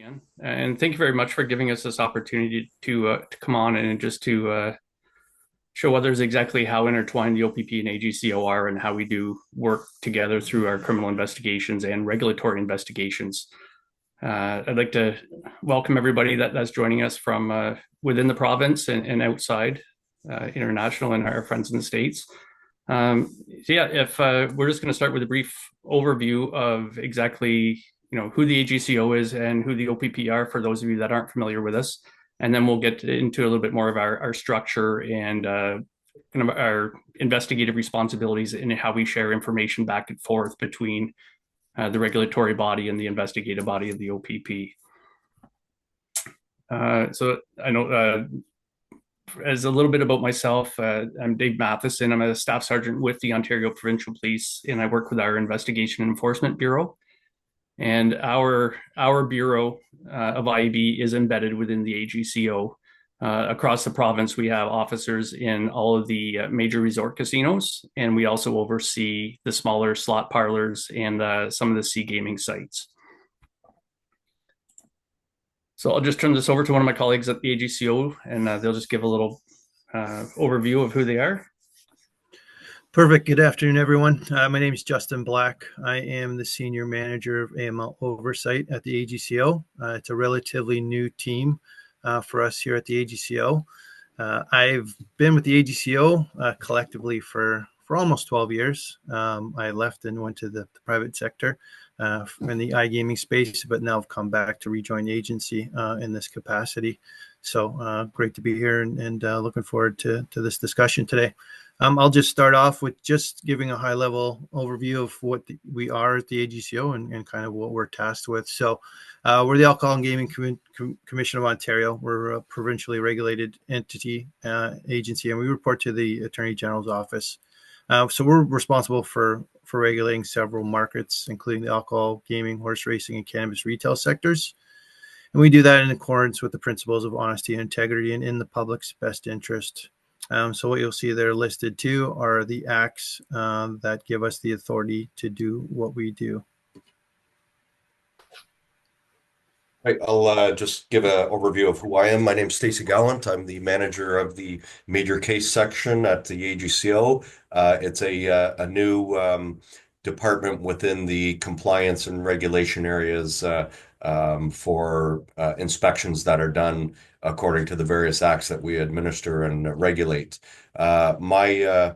Dan. And thank you very much for giving us this opportunity to come on and just to show others exactly how intertwined the OPP and AGCO are and how we do work together through our criminal investigations and regulatory investigations. I'd like to welcome everybody that's joining us from within the province and outside, international, and our friends in the States. If we're just going to start with a brief overview of exactly who the AGCO is and who the OPP are for those of you that aren't familiar with us, and then we'll get into a little bit more of our structure and kind of our investigative responsibilities and how we share information back and forth between the regulatory body and the investigative body of the OPP. So I know as a little bit about myself, I'm Dave Matheson. I'm a staff sergeant with the Ontario Provincial Police, and I work with our Investigation and Enforcement Bureau. And our bureau of IEB is embedded within the AGCO. Across the province, we have officers in all of the major resort casinos, and we also oversee the smaller slot parlors and some of the C-gaming sites. So I'll just turn this over to one of my colleagues at the AGCO, and they'll just give a little overview of who they are. Perfect. Good afternoon, everyone. My name is Justin Black. I am the Senior Manager of AML Oversight at the AGCO. It's a relatively new team for us here at the AGCO. I've been with the AGCO collectively for almost 12 years. I left and went to the private sector in the iGaming space, but now I've come back to rejoin the agency in this capacity. So great to be here and looking forward to this discussion today. I'll just start off with just giving a high-level overview of what we are at the AGCO and kind of what we're tasked with. So we're the Alcohol and Gaming Commission of Ontario. We're a provincially regulated entity agency, and we report to the Attorney General's office. So we're responsible for regulating several markets, including the alcohol, gaming, horse racing, and cannabis retail sectors. And we do that in accordance with the principles of honesty and integrity and in the public's best interest. So what you'll see there listed too are the acts that give us the authority to do what we do. Right, I'll just give an overview of who I am. My name's Stacey Gallant. I'm the manager of the major case section at the AGCO. It's a new department within the compliance and regulation areas for inspections that are done according to the various acts that we administer and regulate. My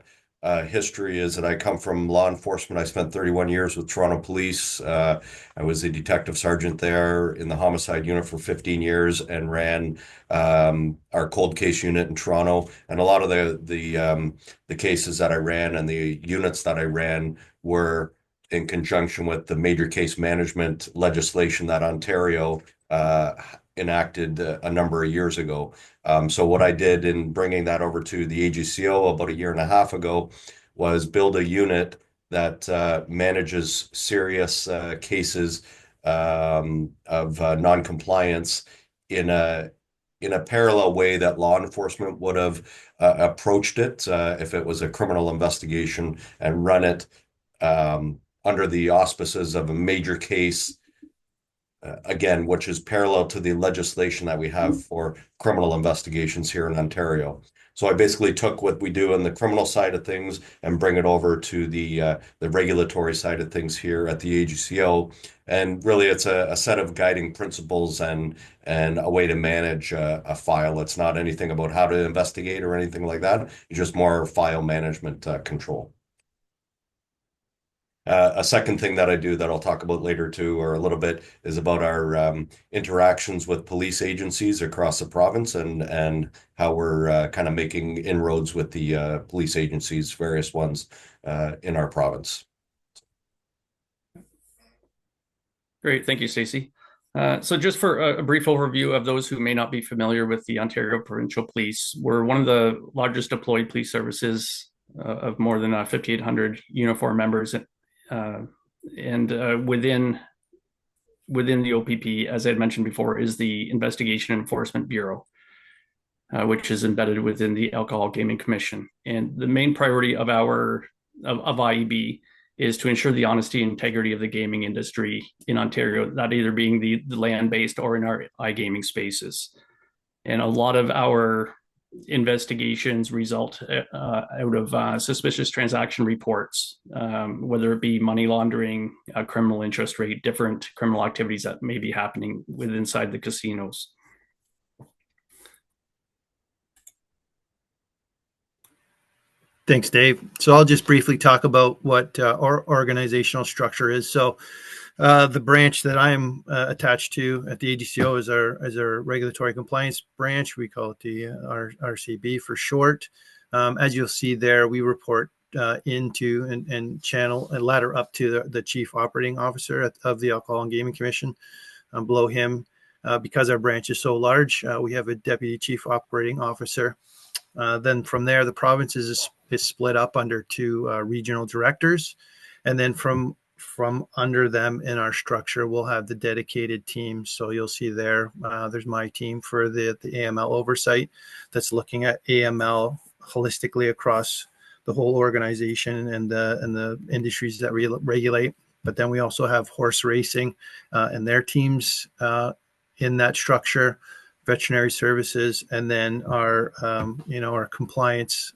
history is that I come from law enforcement. I spent 31 years with Toronto Police. I was a detective sergeant there in the homicide unit for 15 years and ran our cold case unit in Toronto. And a lot of the cases that I ran and the units that I ran were in conjunction with the major case management legislation that Ontario enacted a number of years ago. So what I did in bringing that over to the AGCO about a year and a half ago was build a unit that manages serious cases of non-compliance in a parallel way that law enforcement would have approached it if it was a criminal investigation, and run it under the auspices of a major case, again, which is parallel to the legislation that we have for criminal investigations here in Ontario. So I basically took what we do on the criminal side of things and bring it over to the regulatory side of things here at the AGCO. And really, it's a set of guiding principles and a way to manage a file. It's not anything about how to investigate or anything like that. It's just more file management control. A second thing that I do that I'll talk about later too, or a little bit, is about our interactions with police agencies across the province and how we're kind of making inroads with the police agencies, various ones in our province. Great, thank you, Stacey. So just for a brief overview of those who may not be familiar with the Ontario Provincial Police, we're one of the largest deployed police services of more than 5,800 uniform members. And within the OPP, as I had mentioned before, is the Investigation and Enforcement Bureau, which is embedded within the Alcohol Gaming Commission. And the main priority of IEB is to ensure the honesty and integrity of the gaming industry in Ontario, that either being the land-based or in our iGaming spaces. And a lot of our investigations result out of suspicious transaction reports, whether it be money laundering, criminal interest rate, different criminal activities that may be happening inside the casinos. Thanks, Dave. So I'll just briefly talk about what our organizational structure is. So the branch that I'm attached to at the AGCO is our regulatory compliance branch. We call it the RCB for short. As you'll see there, we report into and channel and ladder up to the chief operating officer of the Alcohol and Gaming Commission. Below him, because our branch is so large, we have a deputy chief operating officer. Then from there, the province is split up under two regional directors, and then from under them in our structure, we'll have the dedicated teams. So you'll see there's my team for the AML oversight that's looking at AML holistically across the whole organization and the industries that we regulate. But then we also have horse racing and their teams in that structure, veterinary services, and then our compliance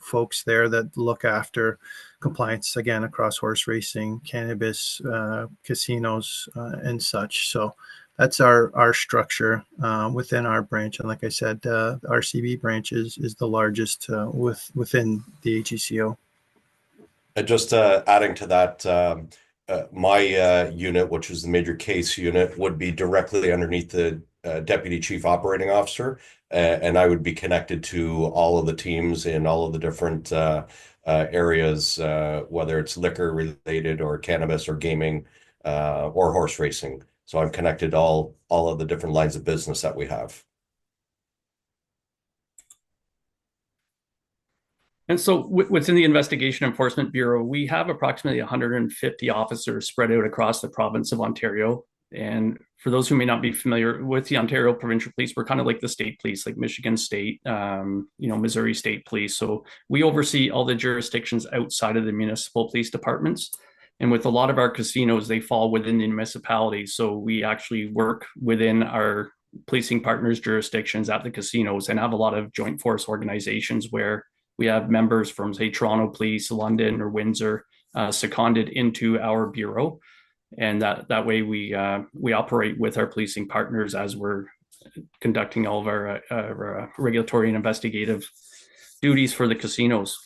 folks there that look after compliance again across horse racing, cannabis, casinos, and such. So that's our structure within our branch. And like I said, the RCB branch is the largest within the AGCO. And just adding to that, my unit, which is the major case unit, would be directly underneath the deputy chief operating officer, and I would be connected to all of the teams in all of the different areas, whether it's liquor related or cannabis or gaming or horse racing. So I'm connected to all of the different lines of business that we have. And so within the Investigation Enforcement Bureau, we have approximately 150 officers spread out across the province of Ontario. And for those who may not be familiar with the Ontario Provincial Police, we're kind of like the state police, like Michigan State, Missouri State Police. So we oversee all the jurisdictions outside of the municipal police departments. And with a lot of our casinos, they fall within the municipalities. So we actually work within our policing partners' jurisdictions at the casinos and have a lot of joint force organizations where we have members from, say, Toronto Police, London, or Windsor seconded into our bureau. And that way we operate with our policing partners as we're conducting all of our regulatory and investigative duties for the casinos.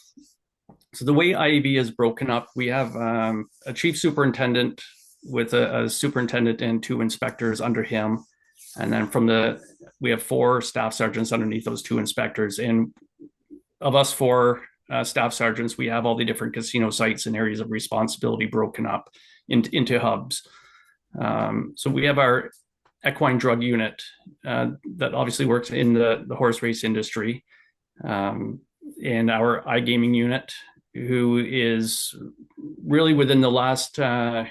So the way IAB is broken up, we have a chief superintendent with a superintendent and two inspectors under him. And then we have 4 staff sergeants underneath those 2 inspectors. And of us 4 staff sergeants, we have all the different casino sites and areas of responsibility broken up into hubs. So we have our equine drug unit that obviously works in the horse race industry, and our iGaming unit, who is really within the last 3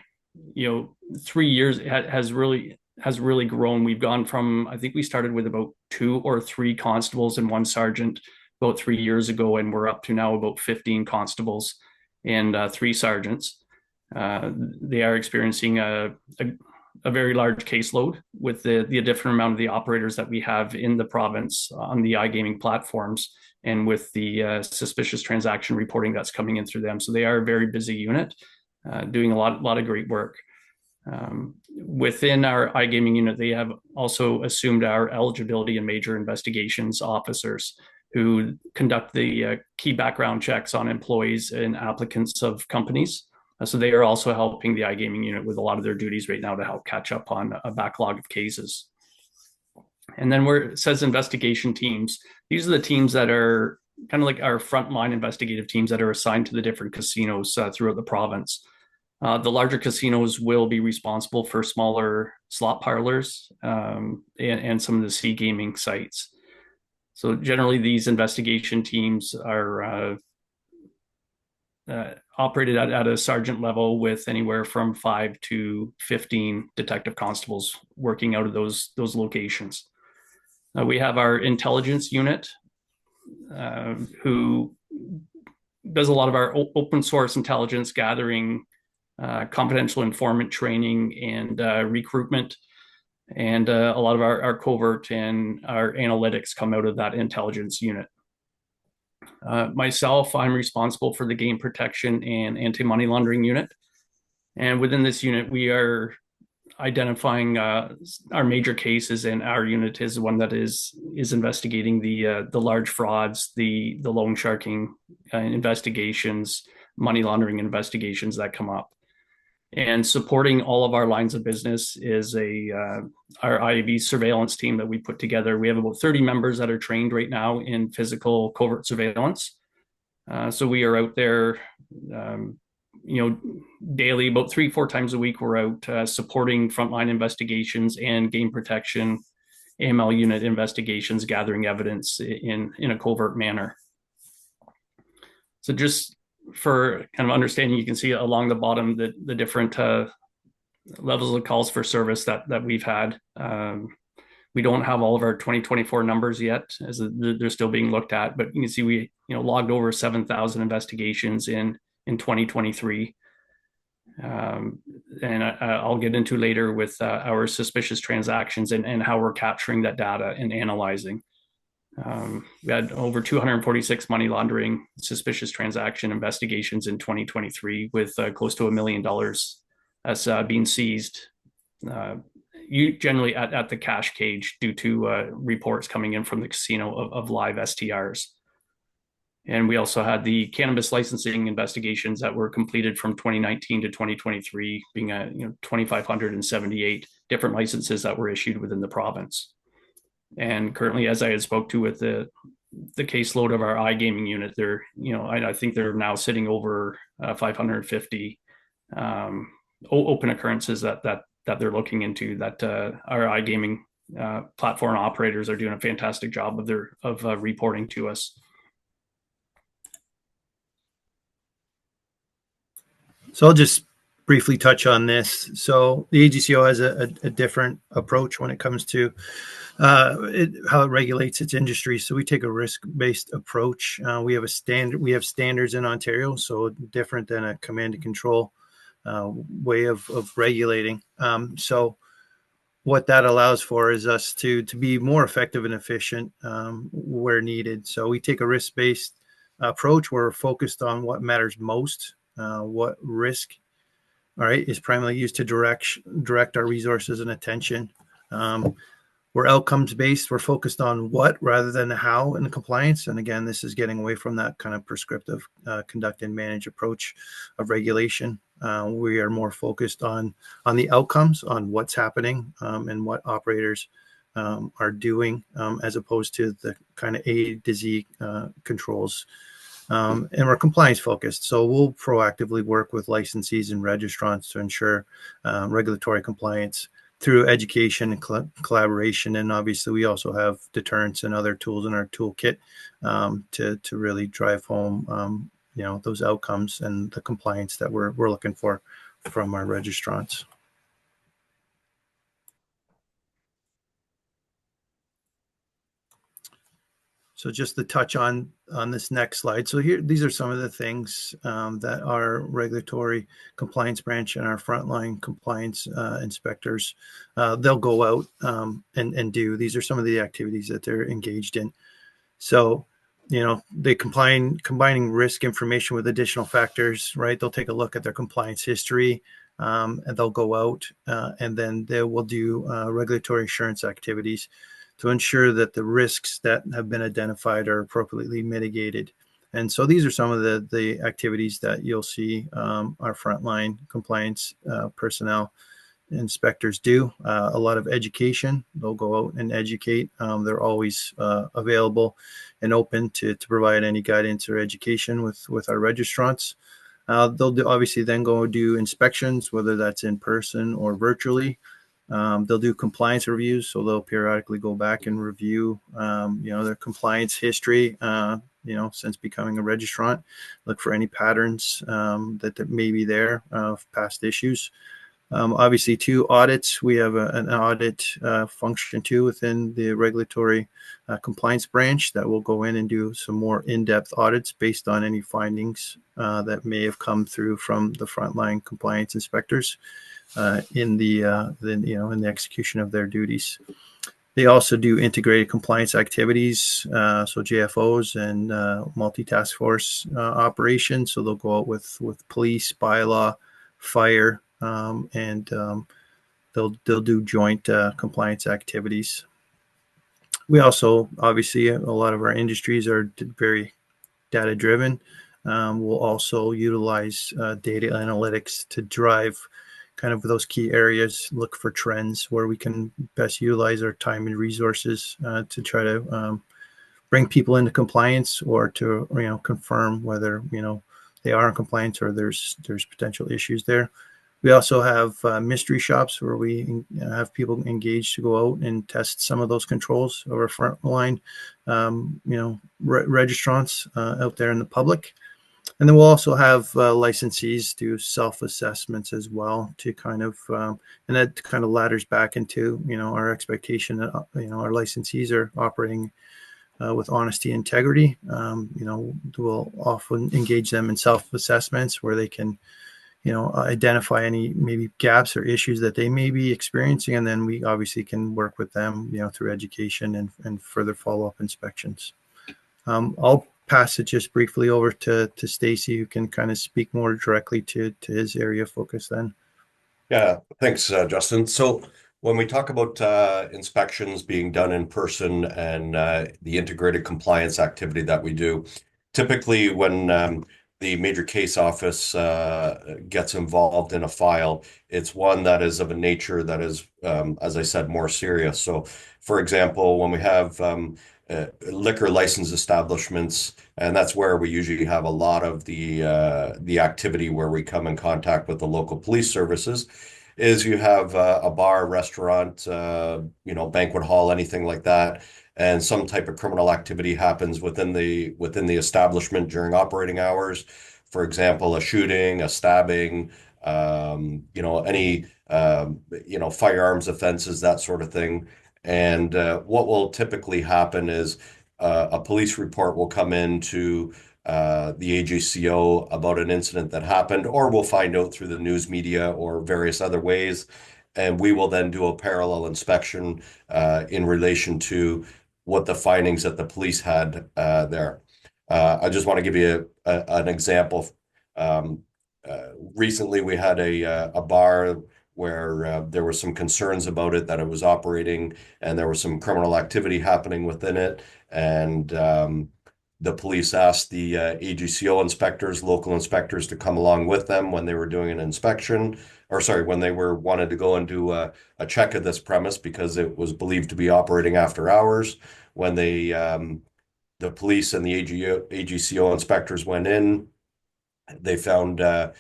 years has really grown. We've gone from, I think we started with about 2 or 3 constables and 1 sergeant about 3 years ago, and we're up to now about 15 constables and 3 sergeants. They are experiencing a very large caseload with the different amount of the operators that we have in the province on the iGaming platforms, and with the suspicious transaction reporting that's coming in through them. So they are a very busy unit, doing a lot of great work. Within our iGaming unit, they have also assumed our eligibility and major investigations officers, who conduct the key background checks on employees and applicants of companies. So they are also helping the iGaming unit with a lot of their duties right now to help catch up on a backlog of cases. And then where it says investigation teams, these are the teams that are kind of like our frontline investigative teams that are assigned to the different casinos throughout the province. The larger casinos will be responsible for smaller slot parlors and some of the C gaming sites. So generally, these investigation teams are operated at a sergeant level with anywhere from 5 to 15 detective constables working out of those locations. We have our intelligence unit, who does a lot of our open source intelligence gathering, confidential informant training, and recruitment. And a lot of our covert and our analytics come out of that intelligence unit. Myself, I'm responsible for the game protection and anti-money laundering unit. And within this unit, we are identifying our major cases, and our unit is one that is investigating the large frauds, the loan sharking investigations, money laundering investigations that come up. And supporting all of our lines of business is our IAB surveillance team that we put together. We have about 30 members that are trained right now in physical covert surveillance. So we are out there, daily, about 3-4 times a week. We're out supporting frontline investigations and game protection, AML unit investigations, gathering evidence in a covert manner. So just for kind of understanding, you can see along the bottom the different levels of calls for service that we've had. We don't have all of our 2024 numbers yet, as they're still being looked at, but you can see we logged over 7,000 investigations in 2023. And I'll get into later with our suspicious transactions and how we're capturing that data and analyzing. We had over 246 money laundering suspicious transaction investigations in 2023, with close to $1 million that's being seized, generally at the cash cage, due to reports coming in from the casino of live STRs. And we also had the cannabis licensing investigations that were completed from 2019 to 2023, being 2,578 different licenses that were issued within the province. And currently, as I had spoke to with the caseload of our iGaming unit, I think they're now sitting over 550 open occurrences that they're looking into. That our iGaming platform operators are doing a fantastic job of reporting to us. So I'll just briefly touch on this. So the AGCO has a different approach when it comes to how it regulates its industry. So we take a risk-based approach. We have standards in Ontario, so different than a command and control way of regulating. So what that allows for is us to be more effective and efficient where needed. So we take a risk-based approach. We're focused on what matters most, what risk, all right, is primarily used to direct our resources and attention. We're outcomes based. We're focused on what rather than how in compliance. And again, this is getting away from that kind of prescriptive conduct and manage approach of regulation. We are more focused on the outcomes, on what's happening, and what operators are doing, as opposed to the kind of A to Z controls. And we're compliance focused. So we'll proactively work with licensees and registrants to ensure regulatory compliance through education and collaboration. And obviously we also have deterrence and other tools in our toolkit to really drive home those outcomes and the compliance that we're looking for from our registrants. So just to touch on this next slide. So here, these are some of the things that our regulatory compliance branch and our frontline compliance inspectors, they'll go out and do. These are some of the activities that they're engaged in. So, they combining risk information with additional factors, right? They'll take a look at their compliance history, and they'll go out and then they will do regulatory assurance activities to ensure that the risks that have been identified are appropriately mitigated. And so these are some of the activities that you'll see our frontline compliance personnel inspectors do. A lot of education. They'll go out and educate. They're always available and open to provide any guidance or education with our registrants. They'll obviously then go do inspections, whether that's in person or virtually. They'll do compliance reviews, so they'll periodically go back and review, their compliance history, since becoming a registrant, look for any patterns that may be there of past issues. Obviously, two audits. We have an audit function too within the regulatory compliance branch that will go in and do some more in-depth audits based on any findings that may have come through from the frontline compliance inspectors in the execution of their duties. They also do integrated compliance activities, so JFOs and multi-task force operations. So they'll go out with police, bylaw, fire, and they'll do joint compliance activities. We also, obviously, a lot of our industries are very data driven. We'll also utilize data analytics to drive kind of those key areas, look for trends where we can best utilize our time and resources to try to bring people into compliance or to confirm whether they are in compliance or there's potential issues there. We also have mystery shops where we have people engaged to go out and test some of those controls of our frontline registrants out there in the public. And then we'll also have licensees do self-assessments as well to kind of, and that kind of ladders back into, our expectation that, our licensees are operating with honesty and integrity. We'll often engage them in self-assessments where they can, identify any maybe gaps or issues that they may be experiencing. And then we obviously can work with them, through education and further follow-up inspections. I'll pass it just briefly over to Stacy, who can kind of speak more directly to his area of focus then. Yeah, thanks, Justin. So when we talk about inspections being done in person and the integrated compliance activity that we do, typically when the major case office gets involved in a file, it's one that is of a nature that is, as I said, more serious. So, for example, when we have liquor license establishments, and that's where we usually have a lot of the activity where we come in contact with the local police services, is you have a bar, restaurant, banquet hall, anything like that, and some type of criminal activity happens within the establishment during operating hours. For example, a shooting, a stabbing, any firearms offenses, that sort of thing. And what will typically happen is a police report will come into the AGCO about an incident that happened, or we'll find out through the news media or various other ways. And we will then do a parallel inspection in relation to what the findings that the police had there. I just want to give you an example. Recently, we had a bar where there were some concerns about it, that it was operating and there was some criminal activity happening within it. And the police asked the AGCO inspectors, local inspectors, to come along with them when they were doing an inspection, when they wanted to go and do a check of this premise because it was believed to be operating after hours. When the police and the AGCO inspectors went in, they found a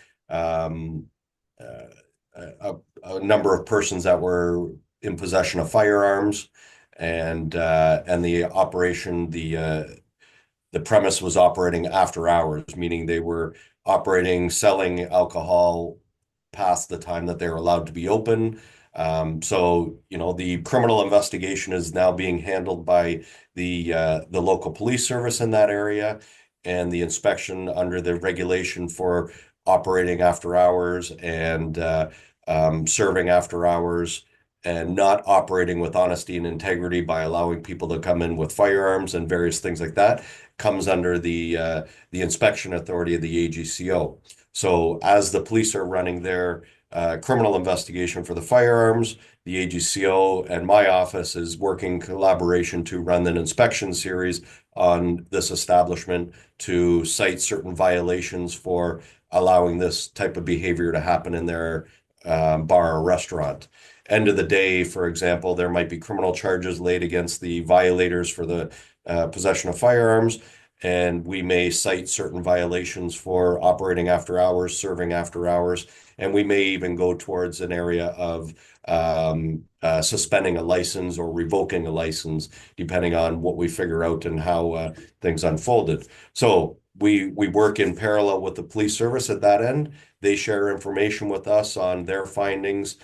number of persons that were in possession of firearms, and the operation, the premise was operating after hours, meaning they were operating, selling alcohol past the time that they were allowed to be open. So, the criminal investigation is now being handled by the local police service in that area, and the inspection under the regulation for operating after hours and serving after hours and not operating with honesty and integrity by allowing people to come in with firearms and various things like that comes under the inspection authority of the AGCO. So as the police are running their criminal investigation for the firearms, the AGCO and my office is working collaboration to run an inspection series on this establishment to cite certain violations for allowing this type of behavior to happen in their bar or restaurant. End of the day, for example, there might be criminal charges laid against the violators for the possession of firearms, and we may cite certain violations for operating after hours, serving after hours, and we may even go towards an area of suspending a license or revoking a license, depending on what we figure out and how things unfolded. So we work in parallel with the police service at that end. They share information with us on their findings.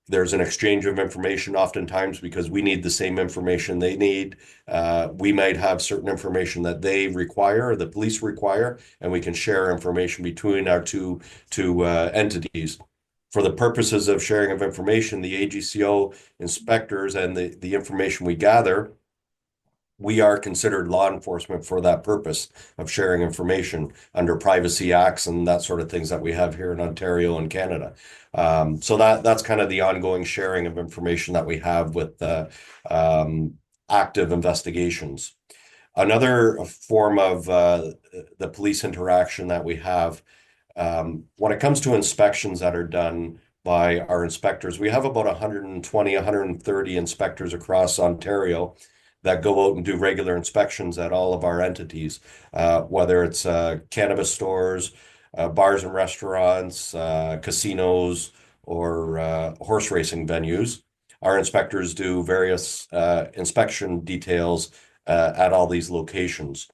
There's an exchange of information oftentimes because we need the same information they need. We might have certain information that they require, or the police require, and we can share information between our two entities. For the purposes of sharing of information, the AGCO inspectors and the information we gather, we are considered law enforcement for that purpose of sharing information under privacy acts and that sort of things that we have here in Ontario and Canada. So that's kind of the ongoing sharing of information that we have with active investigations. Another form of the police interaction that we have, when it comes to inspections that are done by our inspectors, we have about 120, 130 inspectors across Ontario that go out and do regular inspections at all of our entities, whether it's cannabis stores, bars and restaurants, casinos, or horse racing venues. Our inspectors do various inspection details at all these locations.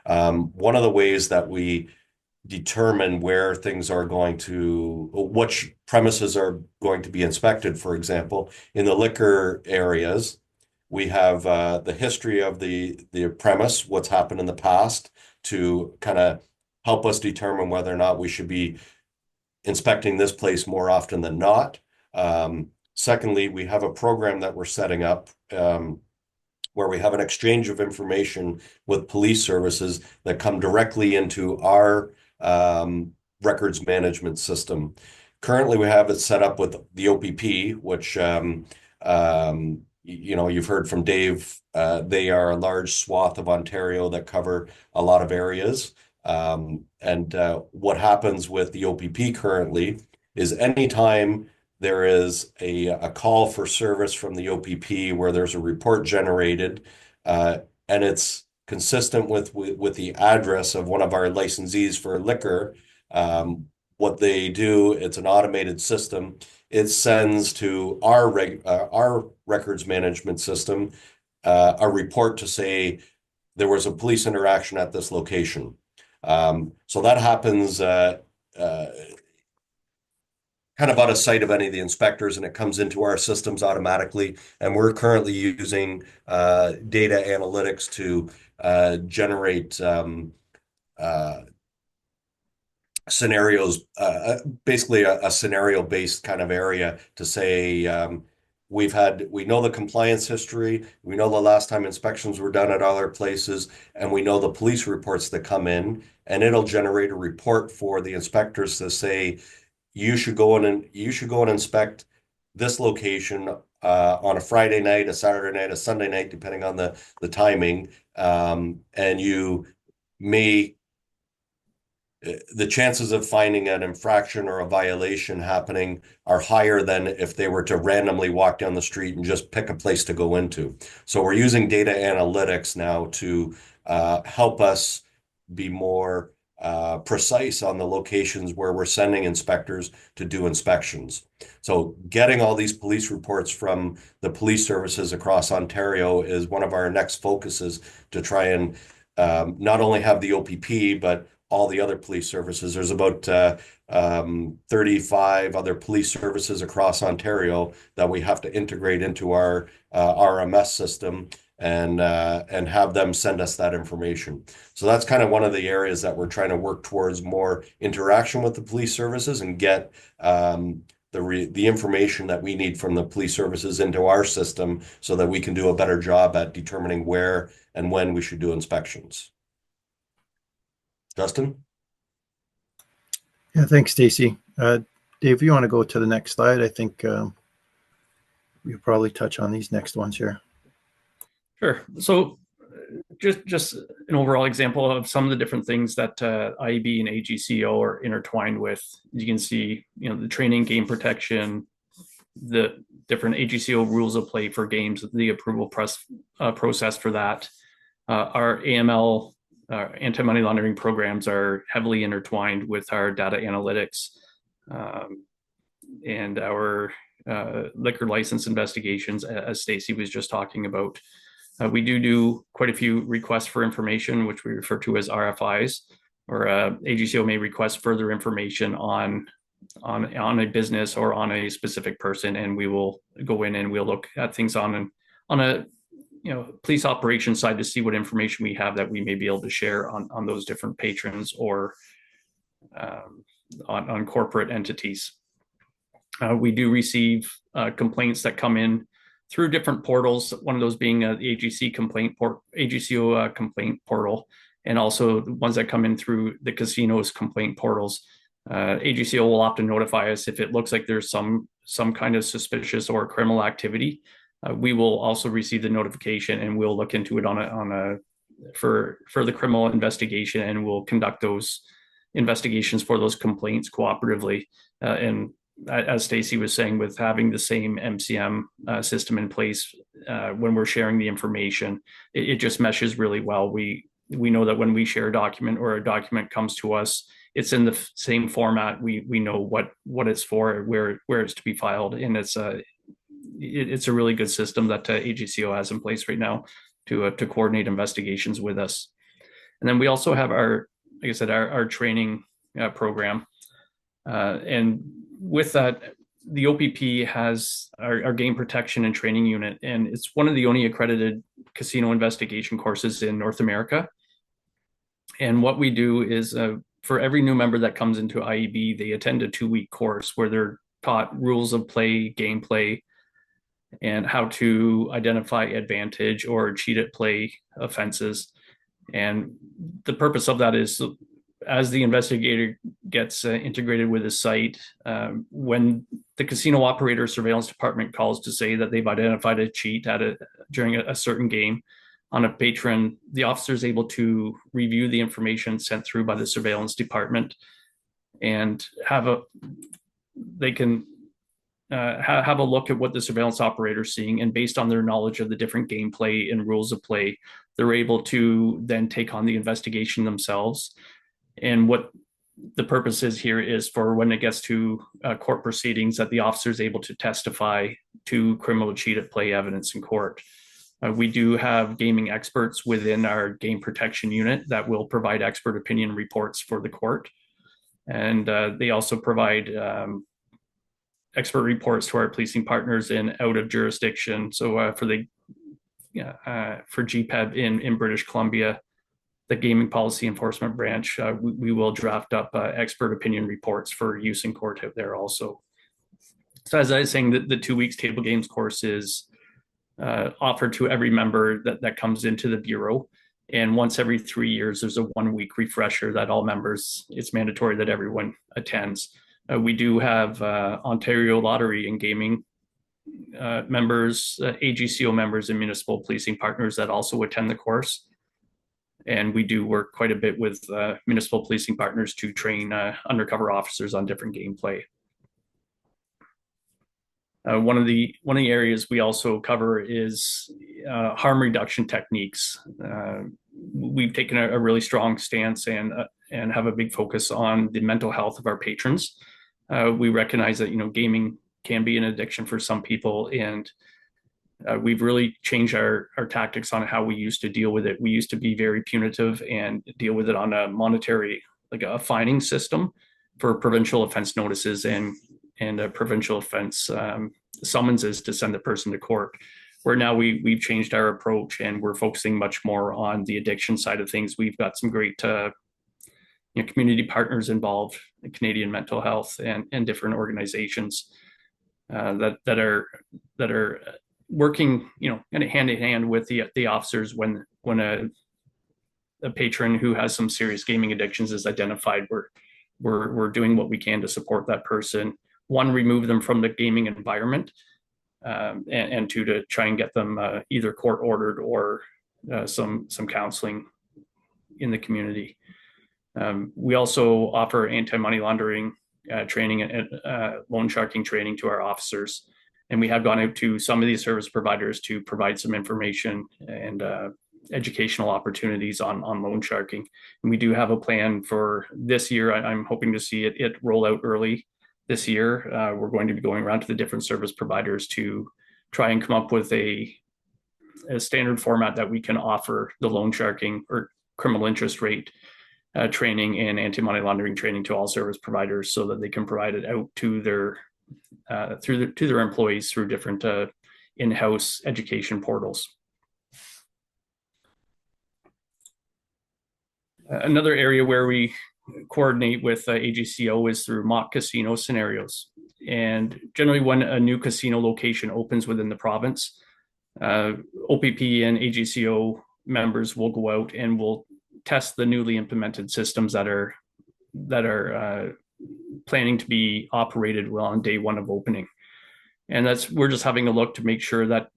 One of the ways that we determine where things are going to, which premises are going to be inspected, for example, in the liquor areas, we have the history of the premise, what's happened in the past, to kind of help us determine whether or not we should be inspecting this place more often than not. Secondly, we have a program that we're setting up where we have an exchange of information with police services that come directly into our records management system. Currently, we have it set up with the OPP, which you've heard from Dave. They are a large swath of Ontario that cover a lot of areas. And what happens with the OPP currently is anytime there is a call for service from the OPP where there's a report generated, and it's consistent with the address of one of our licensees for liquor. What they do, it's an automated system. It sends to our records management system a report to say there was a police interaction at this location. So that happens kind of out of sight of any of the inspectors, and it comes into our systems automatically. And we're currently using data analytics to generate scenarios, basically a scenario-based kind of area to say we know the compliance history, we know the last time inspections were done at all our places, and we know the police reports that come in, and it'll generate a report for the inspectors to say you should go in and inspect this location on a Friday night, a Saturday night, a Sunday night, depending on the timing, and you may the chances of finding an infraction or a violation happening are higher than if they were to randomly walk down the street and just pick a place to go into. So we're using data analytics now to help us be more precise on the locations where we're sending inspectors to do inspections. So getting all these police reports from the police services across Ontario is one of our next focuses, to try and not only have the OPP, but all the other police services. There's about 35 other police services across Ontario that we have to integrate into our RMS system and have them send us that information. So that's kind of one of the areas that we're trying to work towards, more interaction with the police services and get the information that we need from the police services into our system so that we can do a better job at determining where and when we should do inspections. Justin? Yeah, thanks, Stacy. Dave, if you want to go to the next slide, I think we'll probably touch on these next ones here. Sure. So just an overall example of some of the different things that IEB and AGCO are intertwined with. You can see, the training, game protection, the different AGCO rules of play for games, the approval process for that. Our AML, anti-money laundering programs are heavily intertwined with our data analytics and our liquor license investigations, as Stacy was just talking about. We do quite a few requests for information, which we refer to as RFIs, or AGCO may request further information on a business or on a specific person, and we will go in and we'll look at things on a police operations side to see what information we have that we may be able to share on those different patrons or on corporate entities. We do receive complaints that come in through different portals, one of those being the AGCO complaint portal, and also the ones that come in through the casino's complaint portals. AGCO will often notify us if it looks like there's some kind of suspicious or criminal activity. We will also receive the notification, and we'll look into it for the criminal investigation, and we'll conduct those investigations for those complaints cooperatively. And as Stacy was saying, with having the same MCM system in place, when we're sharing the information, it just meshes really well. We know that when we share a document or a document comes to us, it's in the same format. We know what it's for, where it's to be filed, and it's a really good system that AGCO has in place right now to coordinate investigations with us. And then we also have our training program, and with that, the OPP has our game protection and training unit, and it's one of the only accredited casino investigation courses in North America. And what we do is for every new member that comes into IEB, they attend a 2-week course where they're taught rules of play, gameplay, and how to identify advantage or cheat at play offenses. And the purpose of that is, as the investigator gets integrated with the site, when the casino operator surveillance department calls to say that they've identified a cheat during a certain game on a patron, the officer is able to review the information sent through by the surveillance department and have a look at what the surveillance operator is seeing, and based on their knowledge of the different gameplay and rules of play, they're able to then take on the investigation themselves. And what the purpose is here is for when it gets to court proceedings, that the officer is able to testify to criminal cheat at play evidence in court. We do have gaming experts within our game protection unit that will provide expert opinion reports for the court. And they also provide expert reports to our policing partners in out of jurisdiction. So for GPEB in British Columbia, the Gaming Policy Enforcement Branch, we will draft up expert opinion reports for use in court out there also. So as I was saying, the 2 weeks table games course is offered to every member that comes into the Bureau. And once every 3 years, there's a 1-week refresher that all members, it's mandatory that everyone attends. We do have Ontario Lottery and Gaming members, AGCO members, and municipal policing partners that also attend the course. And we do work quite a bit with municipal policing partners to train undercover officers on different gameplay. One of the areas we also cover is harm reduction techniques. We've taken a really strong stance and have a big focus on the mental health of our patrons. We recognize that gaming can be an addiction for some people, and we've really changed our tactics on how we used to deal with it. We used to be very punitive and deal with it on a monetary, like a fining system for provincial offense notices and provincial offense summonses to send the person to court. Where now we've changed our approach, and we're focusing much more on the addiction side of things. We've got some great community partners involved, Canadian Mental Health and different organizations that are working kind of hand in hand with the officers when a patron who has some serious gaming addictions is identified. We're doing what we can to support that person. One, remove them from the gaming environment, and two, to try and get them either court ordered or some counseling in the community. We also offer anti-money laundering training and loan sharking training to our officers. And we have gone out to some of these service providers to provide some information and educational opportunities on loan sharking. And we do have a plan for this year. I'm hoping to see it roll out early this year. We're going to be going around to the different service providers to try and come up with a a standard format that we can offer the loan sharking or criminal interest rate training and anti-money laundering training to all service providers, so that they can provide it out to their to their employees through different in-house education portals. Another area where we coordinate with AGCO is through mock casino scenarios. And generally, when a new casino location opens within the province, OPP and AGCO members will go out and will test the newly implemented systems that are planning to be operated well on day one of opening. And we're just having a look to make sure that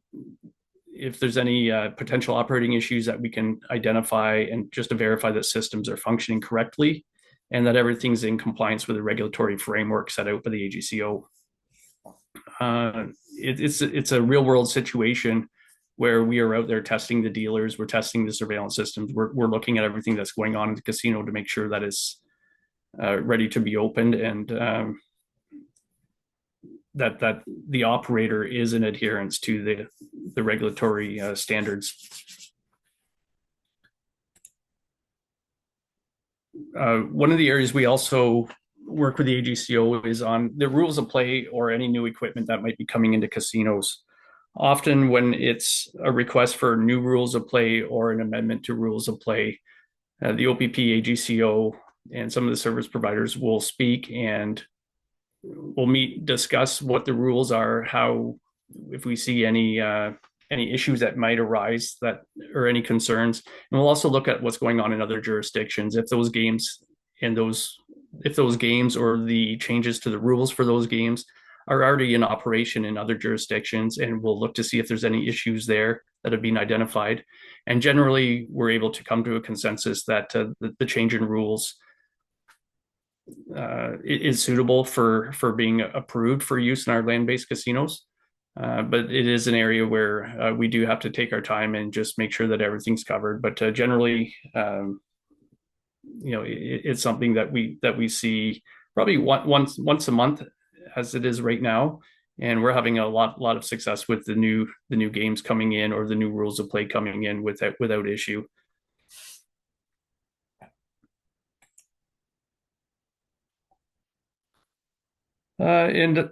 if there's any potential operating issues, that we can identify, and just to verify that systems are functioning correctly and that everything's in compliance with the regulatory framework set out by the AGCO. It's a real world situation where we are out there testing the dealers, we're testing the surveillance systems, we're looking at everything that's going on in the casino to make sure that it's ready to be opened, and that the operator is in adherence to the regulatory standards. One of the areas we also work with the AGCO is on the rules of play or any new equipment that might be coming into casinos. Often when it's a request for new rules of play or an amendment to rules of play, the OPP, AGCO, and some of the service providers will speak and we'll meet, discuss what the rules are, how, if we see any issues that might arise or any concerns. And we'll also look at what's going on in other jurisdictions. If those games or the changes to the rules for those games are already in operation in other jurisdictions, and we'll look to see if there's any issues there that have been identified. And generally, we're able to come to a consensus that the change in rules is suitable for being approved for use in our land-based casinos. But it is an area where we do have to take our time and just make sure that everything's covered. But generally, it's something that we see probably once a month, as it is right now, and we're having a lot of success with the new games coming in or the new rules of play coming in without issue. And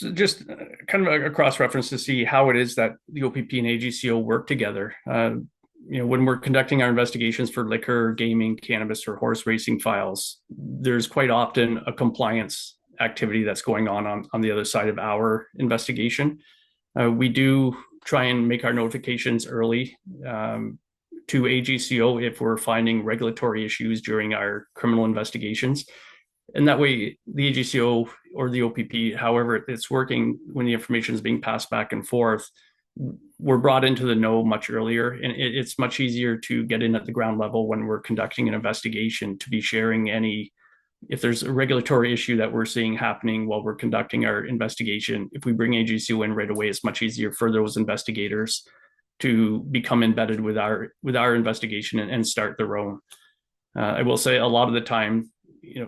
just kind of a cross reference to see how it is that the OPP and AGCO work together. When we're conducting our investigations for liquor, gaming, cannabis, or horse racing files, there's quite often a compliance activity that's going on the other side of our investigation. We do try and make our notifications early to AGCO if we're finding regulatory issues during our criminal investigations. And that way, the AGCO or the OPP, however it's working, when the information is being passed back and forth, we're brought into the know much earlier. And it's much easier to get in at the ground level when we're conducting an investigation, to be sharing if there's a regulatory issue that we're seeing happening while we're conducting our investigation. If we bring AGCO in right away, it's much easier for those investigators to become embedded with our investigation and start their own. I will say a lot of the time,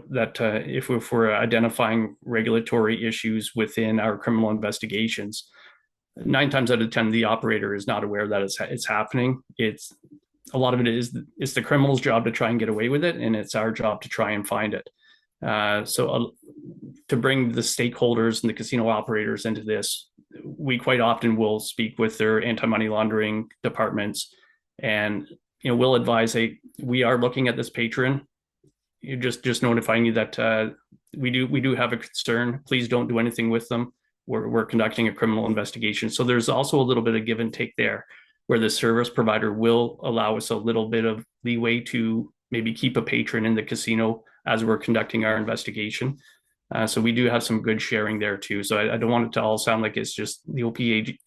that if we're identifying regulatory issues within our criminal investigations, 9 times out of 10, the operator is not aware that it's happening. A lot of it is the criminal's job to try and get away with it, and it's our job to try and find it. So to bring the stakeholders and the casino operators into this, we quite often will speak with their anti-money laundering departments, and we'll advise, hey, we are looking at this patron. Just notifying you that we do have a concern. Please don't do anything with them. We're conducting a criminal investigation. So there's also a little bit of give and take there, where the service provider will allow us a little bit of leeway to maybe keep a patron in the casino as we're conducting our investigation. So we do have some good sharing there too. So I don't want it to all sound like it's just the OPP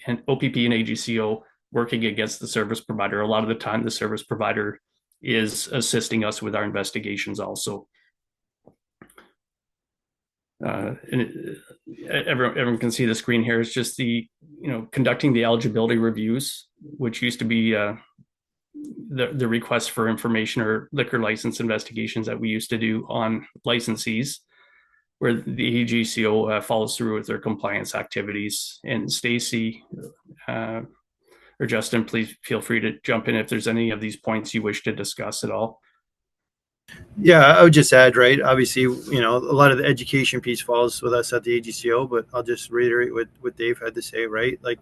and AGCO working against the service provider. A lot of the time, the service provider is assisting us with our investigations also. And everyone can see the screen here. It's just conducting the eligibility reviews, which used to be the request for information or liquor license investigations that we used to do on licensees, where the AGCO follows through with their compliance activities. And Stacy, or or Justin, please feel free to jump in if there's any of these points you wish to discuss at all. Yeah, I would just add, right, obviously, a lot of the education piece falls with us at the AGCO, but I'll just reiterate what Dave had to say, right? Like,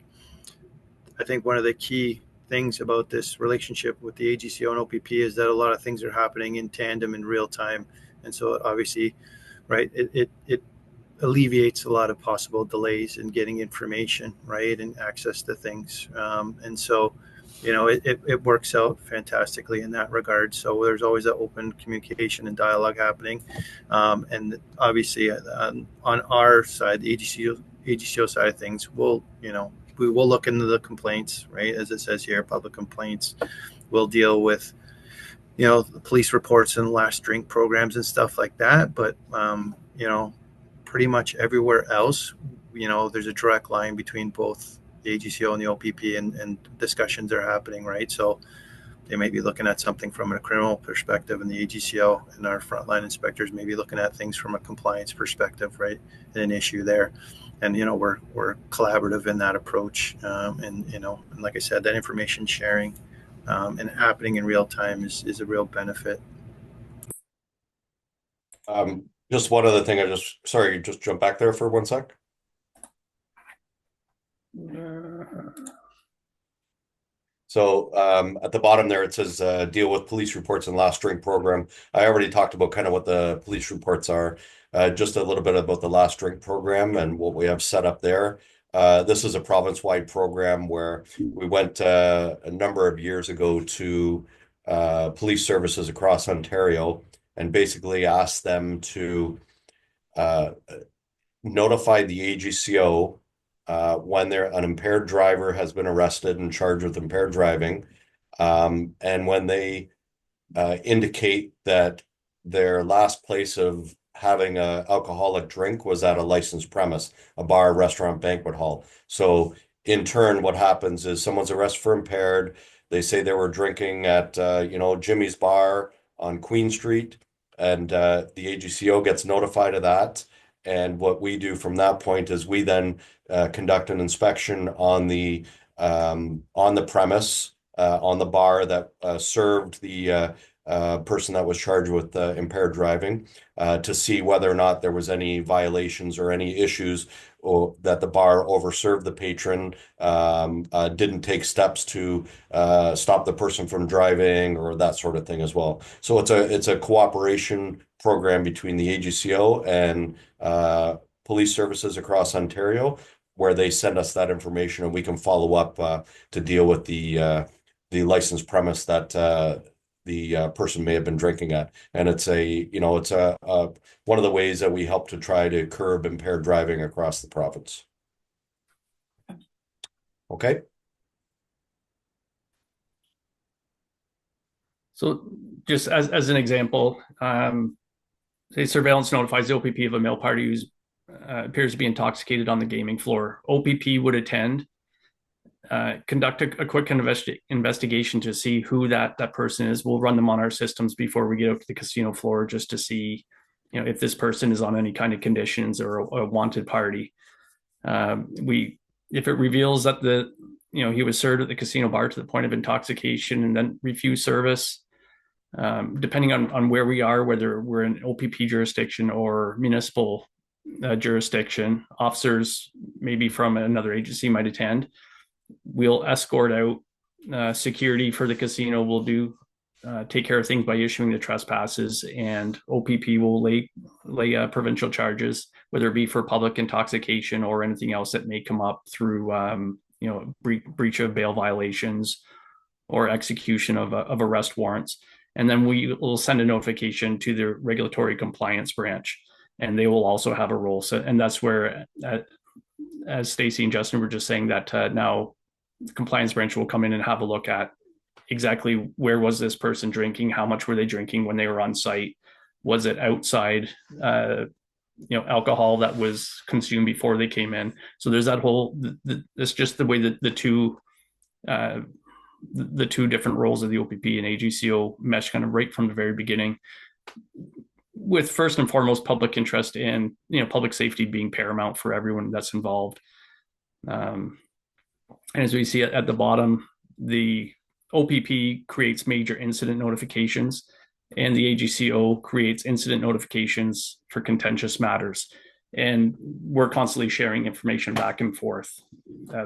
I think one of the key things about this relationship with the AGCO and OPP is that a lot of things are happening in tandem in real time. And so obviously, right, it alleviates a lot of possible delays in getting information, right, and access to things. And so, it works out fantastically in that regard. So there's always that open communication and dialogue happening. And obviously, on our side, the AGCO side of things, we will look into the complaints, right, as it says here, public complaints. We'll deal with the police reports and last drink programs and stuff like that. But pretty much everywhere else, there's a direct line between both the AGCO and the OPP, and discussions are happening, right? So they may be looking at something from a criminal perspective, and the AGCO and our frontline inspectors may be looking at things from a compliance perspective, right? And an issue there. And, we're collaborative in that approach. And like I said, that information sharing and happening in real time is a real benefit. Just one other thing, just jump back there for 1 sec. So at the bottom there, it says deal with police reports and last drink program. I already talked about kind of what the police reports are, just a little bit about the last drink program and what we have set up there. This is a province-wide program where we went a number of years ago to police services across Ontario and basically asked them to notify the AGCO when an impaired driver has been arrested and charged with impaired driving, and when they indicate that their last place of having an alcoholic drink was at a licensed premise, a bar, restaurant, banquet hall. So in turn, what happens is someone's arrested for impaired. They say they were drinking at Jimmy's Bar on Queen Street, and the AGCO gets notified of that. And what we do from that point is we then conduct an inspection on the premise, on the bar that served the person that was charged with impaired driving, to see whether or not there was any violations or any issues, or that the bar overserved the patron, didn't take steps to stop the person from driving, or that sort of thing as well. So it's a cooperation program between the AGCO and police services across Ontario, where they send us that information and we can follow up to deal with the licensed premise that the person may have been drinking at. And it's one of the ways that we help to try to curb impaired driving across the province. Okay. So just as an example, say surveillance notifies the OPP of a male party who appears to be intoxicated on the gaming floor. OPP would attend, conduct a quick investigation to see who that person is. We'll run them on our systems before we get out to the casino floor, just to see, if this person is on any kind of conditions or a wanted party. If it reveals that he was served at the casino bar to the point of intoxication and then refused service, depending on where we are, whether we're in OPP jurisdiction or municipal jurisdiction, officers maybe from another agency might attend. We'll escort out security for the casino. We'll take care of things by issuing the trespasses, and OPP will lay provincial charges, whether it be for public intoxication or anything else that may come up through breach of bail violations or execution of arrest warrants. And then we will send a notification to the regulatory compliance branch, and they will also have a role. So, and that's where, as Stacey and Justin were just saying, that now the compliance branch will come in and have a look at exactly where was this person drinking, how much were they drinking when they were on site, was it outside alcohol that was consumed before they came in. So there's that whole, it's just the way that the two different roles of the OPP and AGCO mesh kind of right from the very beginning, with first and foremost public interest and public safety being paramount for everyone that's involved. And as we see at the bottom, the OPP creates major incident notifications, and the AGCO creates incident notifications for contentious matters. And we're constantly sharing information back and forth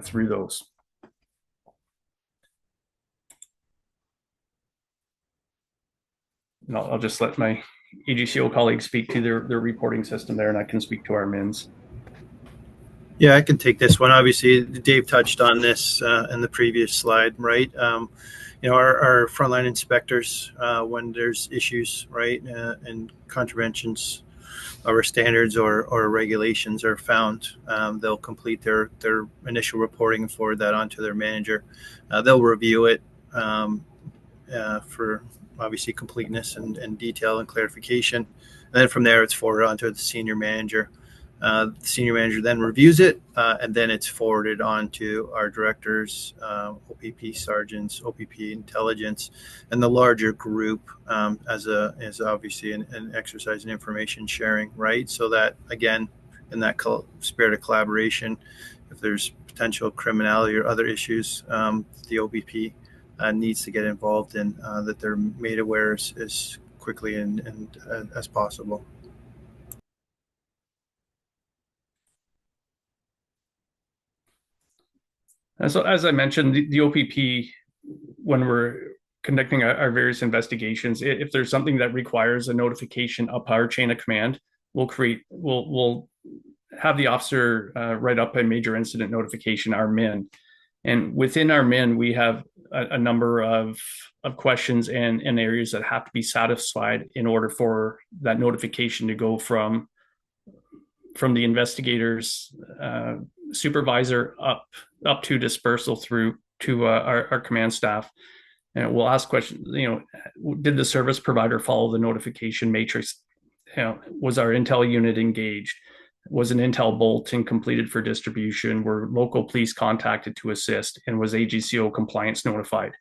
through those. And I'll just let my AGCO colleagues speak to their reporting system there, and I can speak to our MINs. Yeah, I can take this one. Obviously, Dave touched on this in the previous slide, right? Our frontline inspectors, when there's issues, right, and contraventions of our standards or regulations are found, they'll complete their initial reporting and forward that onto their manager. They'll review it for obviously completeness and detail and clarification. And then from there, it's forwarded onto the senior manager. The senior manager then reviews it, and then it's forwarded on to our directors, OPP sergeants, OPP intelligence, and the larger group as obviously an exercise in information sharing, right? So that, again, in that spirit of collaboration, if there's potential criminality or other issues, the OPP needs to get involved in, that they're made aware as quickly and as possible. So as I mentioned, the OPP, when we're conducting our various investigations, if there's something that requires a notification up our chain of command, we'll have the officer write up a major incident notification, our MIN. And within our MIN, we have a number of questions and areas that have to be satisfied in order for that notification to go from the investigator's supervisor up to dispersal through to our command staff. And we'll ask questions, did the service provider follow the notification matrix? Was our intel unit engaged? Was an intel bulletin completed for distribution? Were local police contacted to assist? And was AGCO compliance notified?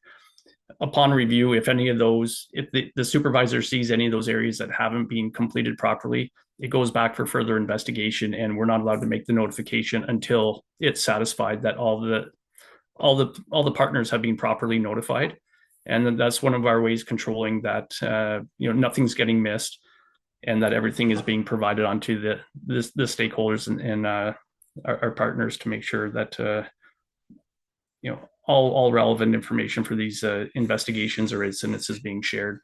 Upon review, if the supervisor sees any of those areas that haven't been completed properly, it goes back for further investigation, and we're not allowed to make the notification until it's satisfied that all the partners have been properly notified. And that's one of our ways controlling that nothing's getting missed, and that everything is being provided onto the stakeholders and our partners to make sure that all relevant information for these investigations or incidents is being shared.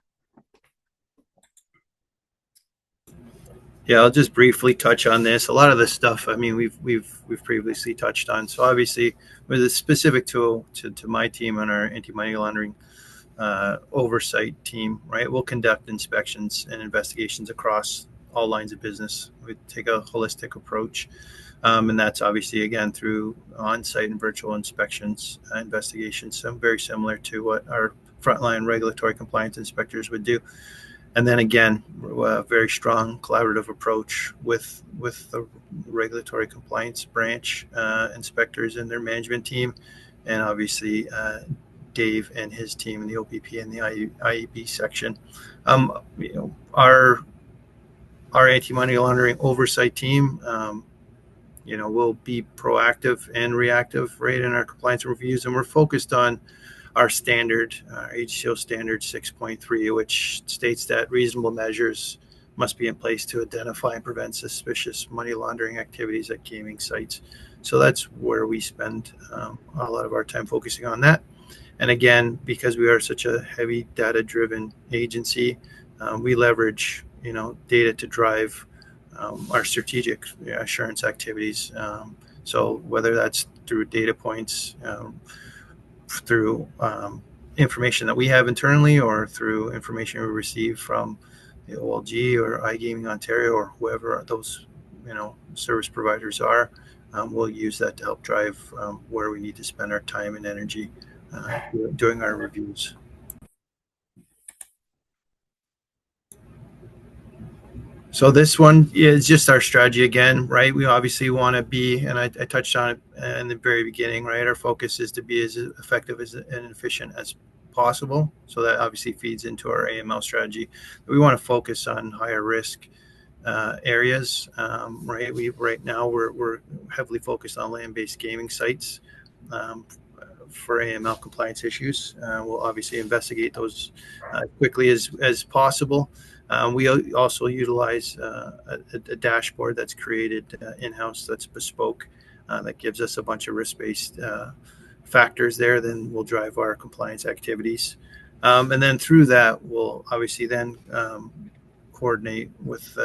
Yeah, I'll just briefly touch on this. A lot of this stuff, I mean, we've previously touched on. So obviously, with a specific tool to my team and our anti-money laundering oversight team, right? We'll conduct inspections and investigations across all lines of business. We take a holistic approach, and that's obviously again through on-site and virtual inspections, investigations. So very similar to what our frontline regulatory compliance inspectors would do. And then again, a very strong collaborative approach with the regulatory compliance branch inspectors and their management team, and obviously Dave and his team in the OPP and the IEB section. Our anti-money laundering oversight team, will be proactive and reactive, right, in our compliance reviews, and we're focused on our standard, AGCO standard 6.3, which states that reasonable measures must be in place to identify and prevent suspicious money laundering activities at gaming sites. So that's where we spend a lot of our time focusing on that. And again, because we are such a heavy data-driven agency, we leverage data to drive our strategic assurance activities. So whether that's through data points, through information that we have internally, or through information we receive from the OLG or iGaming Ontario or whoever those service providers are, we'll use that to help drive where we need to spend our time and energy doing our reviews. So this one is just our strategy again, right? We obviously want to be, and I touched on it in the very beginning, right? Our focus is to be as effective and efficient as possible. So that obviously feeds into our AML strategy. We want to focus on higher risk areas, right? Right now we're heavily focused on land-based gaming sites. for AML compliance issues. We'll obviously investigate those quickly as possible. We also utilize a dashboard that's created in-house that's bespoke that gives us a bunch of risk-based factors there. Then we'll drive our compliance activities. And then through that, we'll obviously then coordinate with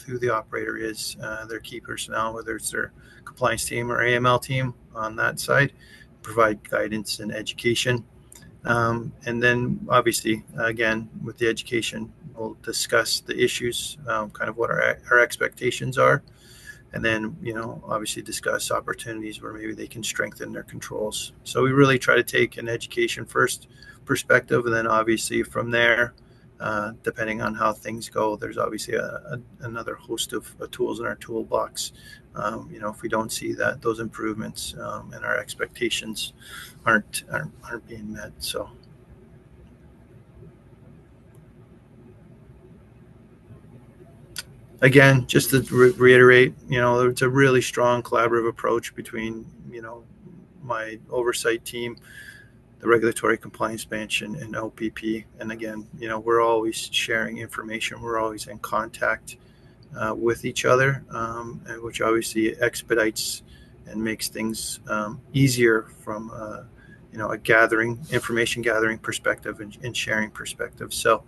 who the operator is, their key personnel, whether it's their compliance team or AML team on that side, provide guidance and education. And then obviously, again, with the education, we'll discuss the issues, kind of what our expectations are. And then, obviously discuss opportunities where maybe they can strengthen their controls. So we really try to take an education first perspective. And then obviously from there, depending on how things go, there's obviously another host of tools in our toolbox. If we don't see that those improvements and our expectations aren't being met. So. Again, just to reiterate, it's a really strong collaborative approach between, my oversight team, the regulatory compliance bench, and OPP. And again, we're always sharing information. We're always in contact with each other, which obviously expedites and makes things easier from, a information gathering perspective and sharing perspective. So,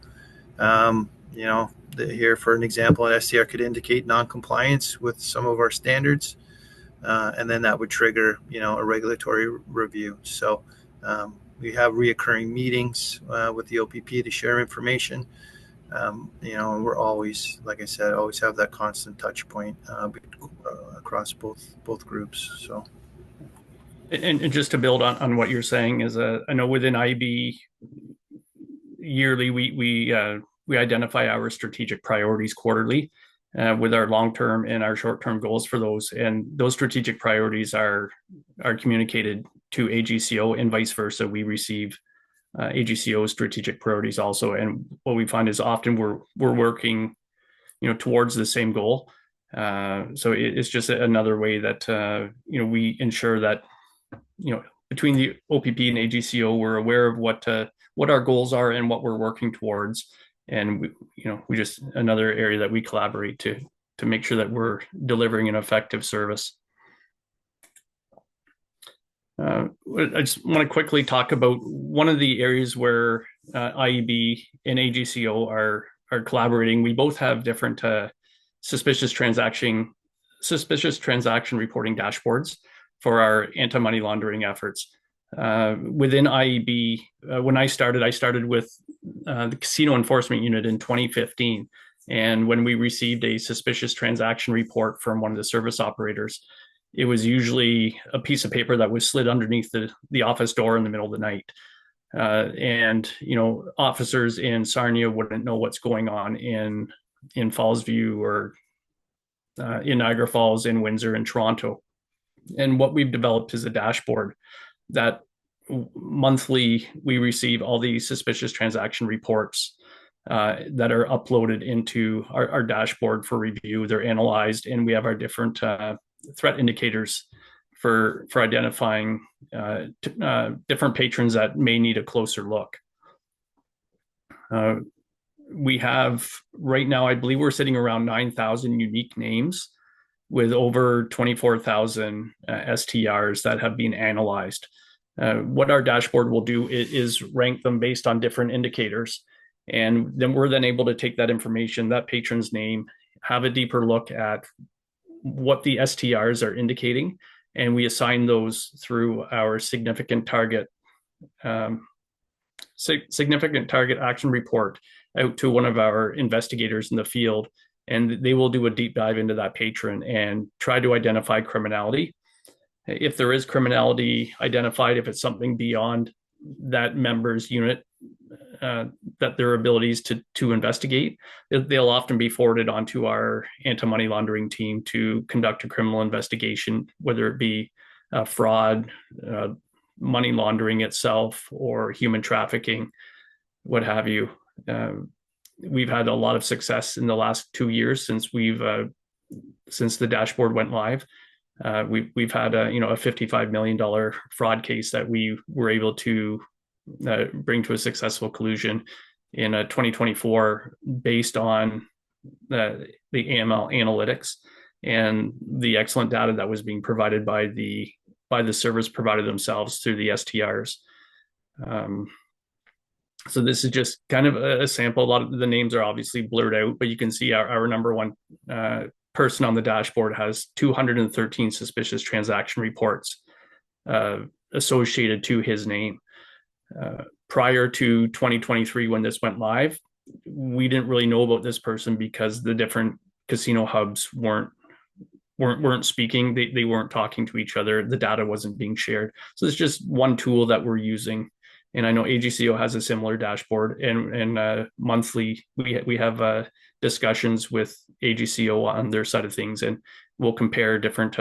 here for an example, an STR could indicate non-compliance with some of our standards, and then that would trigger, a regulatory review. So we have reoccurring meetings with the OPP to share information, and we're always, like I said, always have that constant touch point across both groups. So. And just to build on what you're saying is, I know within IB yearly, we identify our strategic priorities quarterly with our long-term and our short-term goals for those. And those strategic priorities are communicated to AGCO and vice versa. We receive AGCO strategic priorities also. And what we find is often we're working, towards the same goal. So it's just another way that, we ensure that, between the OPP and AGCO, we're aware of what our goals are and what we're working towards. And we just another area that we collaborate to make sure that we're delivering an effective service. I just want to quickly talk about one of the areas where IEB and AGCO are collaborating. We both have different suspicious transaction reporting dashboards for our anti-money laundering efforts. Within IEB, when I started with the Casino Enforcement Unit in 2015. And when we received a suspicious transaction report from one of the service operators, it was usually a piece of paper that was slid underneath the office door in the middle of the night. And officers in Sarnia wouldn't know what's going on in Fallsview or in Niagara Falls, in Windsor, and Toronto. And what we've developed is a dashboard that monthly we receive all these suspicious transaction reports that are uploaded into our dashboard for review. They're analyzed, and we have our different threat indicators for identifying different patrons that may need a closer look. We have right now, I believe we're sitting around 9,000 unique names with over 24,000 STRs that have been analyzed. What our dashboard will do is rank them based on different indicators. And then we're then able to take that information, that patron's name, have a deeper look at what the STRs are indicating, and we assign those through our significant target action report out to one of our investigators in the field, and they will do a deep dive into that patron and try to identify criminality. If there is criminality identified, if it's something beyond that member's unit, that their abilities to investigate, they'll often be forwarded onto our anti-money laundering team to conduct a criminal investigation, whether it be fraud, money laundering itself, or human trafficking, what have you. We've had a lot of success in the last 2 years since the dashboard went live. We've had a $55 million fraud case that we were able to bring to a successful conclusion in 2024 based on the AML analytics and the excellent data that was being provided by the service provider themselves through the STRs. So this is just kind of a sample. A lot of the names are obviously blurred out, but you can see our number one person on the dashboard has 213 suspicious transaction reports associated to his name. Prior to 2023, when this went live, we didn't really know about this person because the different casino hubs weren't speaking. They weren't talking to each other. The data wasn't being shared. So it's just one tool that we're using. And I know AGCO has a similar dashboard, and monthly we have discussions with AGCO on their side of things, and we'll compare different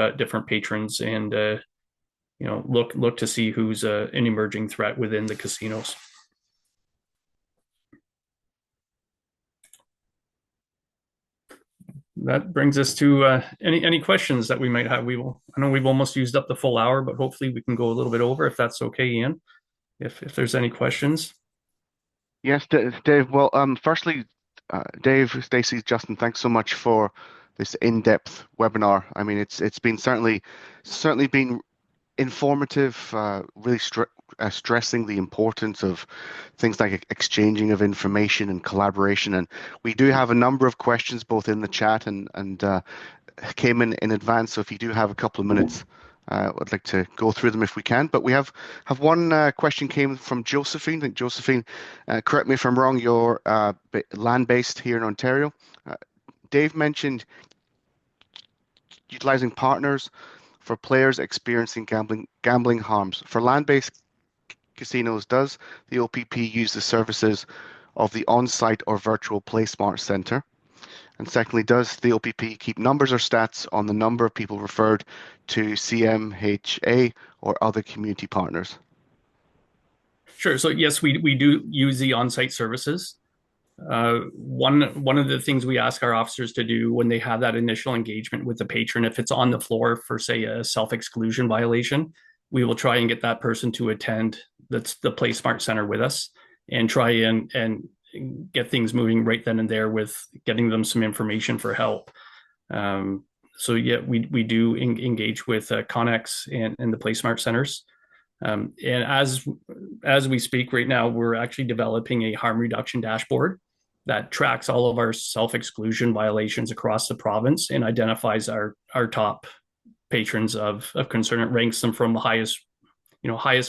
patrons and look to see who's an emerging threat within the casinos. That brings us to any questions that we might have. I know we've almost used up the full hour, but hopefully we can go a little bit over if that's okay, Ian. If there's any questions. Yes, Dave. Well, firstly, Dave, Stacey, Justin, thanks so much for this in-depth webinar. I mean, it's been certainly been informative, really stressing the importance of things like exchanging of information and collaboration. And we do have a number of questions both in the chat and came in advance. So if you do have a couple of minutes, I'd like to go through them if we can. But we have one question came from Josephine. I think Josephine, correct me if I'm wrong, you're land-based here in Ontario. Dave mentioned utilizing partners for players experiencing gambling harms. For land-based casinos, does the OPP use the services of the on-site or virtual PlaySmart Center? And secondly, does the OPP keep numbers or stats on the number of people referred to CMHA or other community partners? Sure. So yes, we do use the on-site services. One of the things we ask our officers to do when they have that initial engagement with the patron, if it's on the floor for, say, a self-exclusion violation, we will try and get that person to attend the PlaySmart Center with us and try and get things moving right then and there with getting them some information for help. So yeah, we do engage with Connex and the PlaySmart Centers. And as we speak right now, we're actually developing a harm reduction dashboard that tracks all of our self-exclusion violations across the province and identifies our top patrons of concern. It ranks them from the highest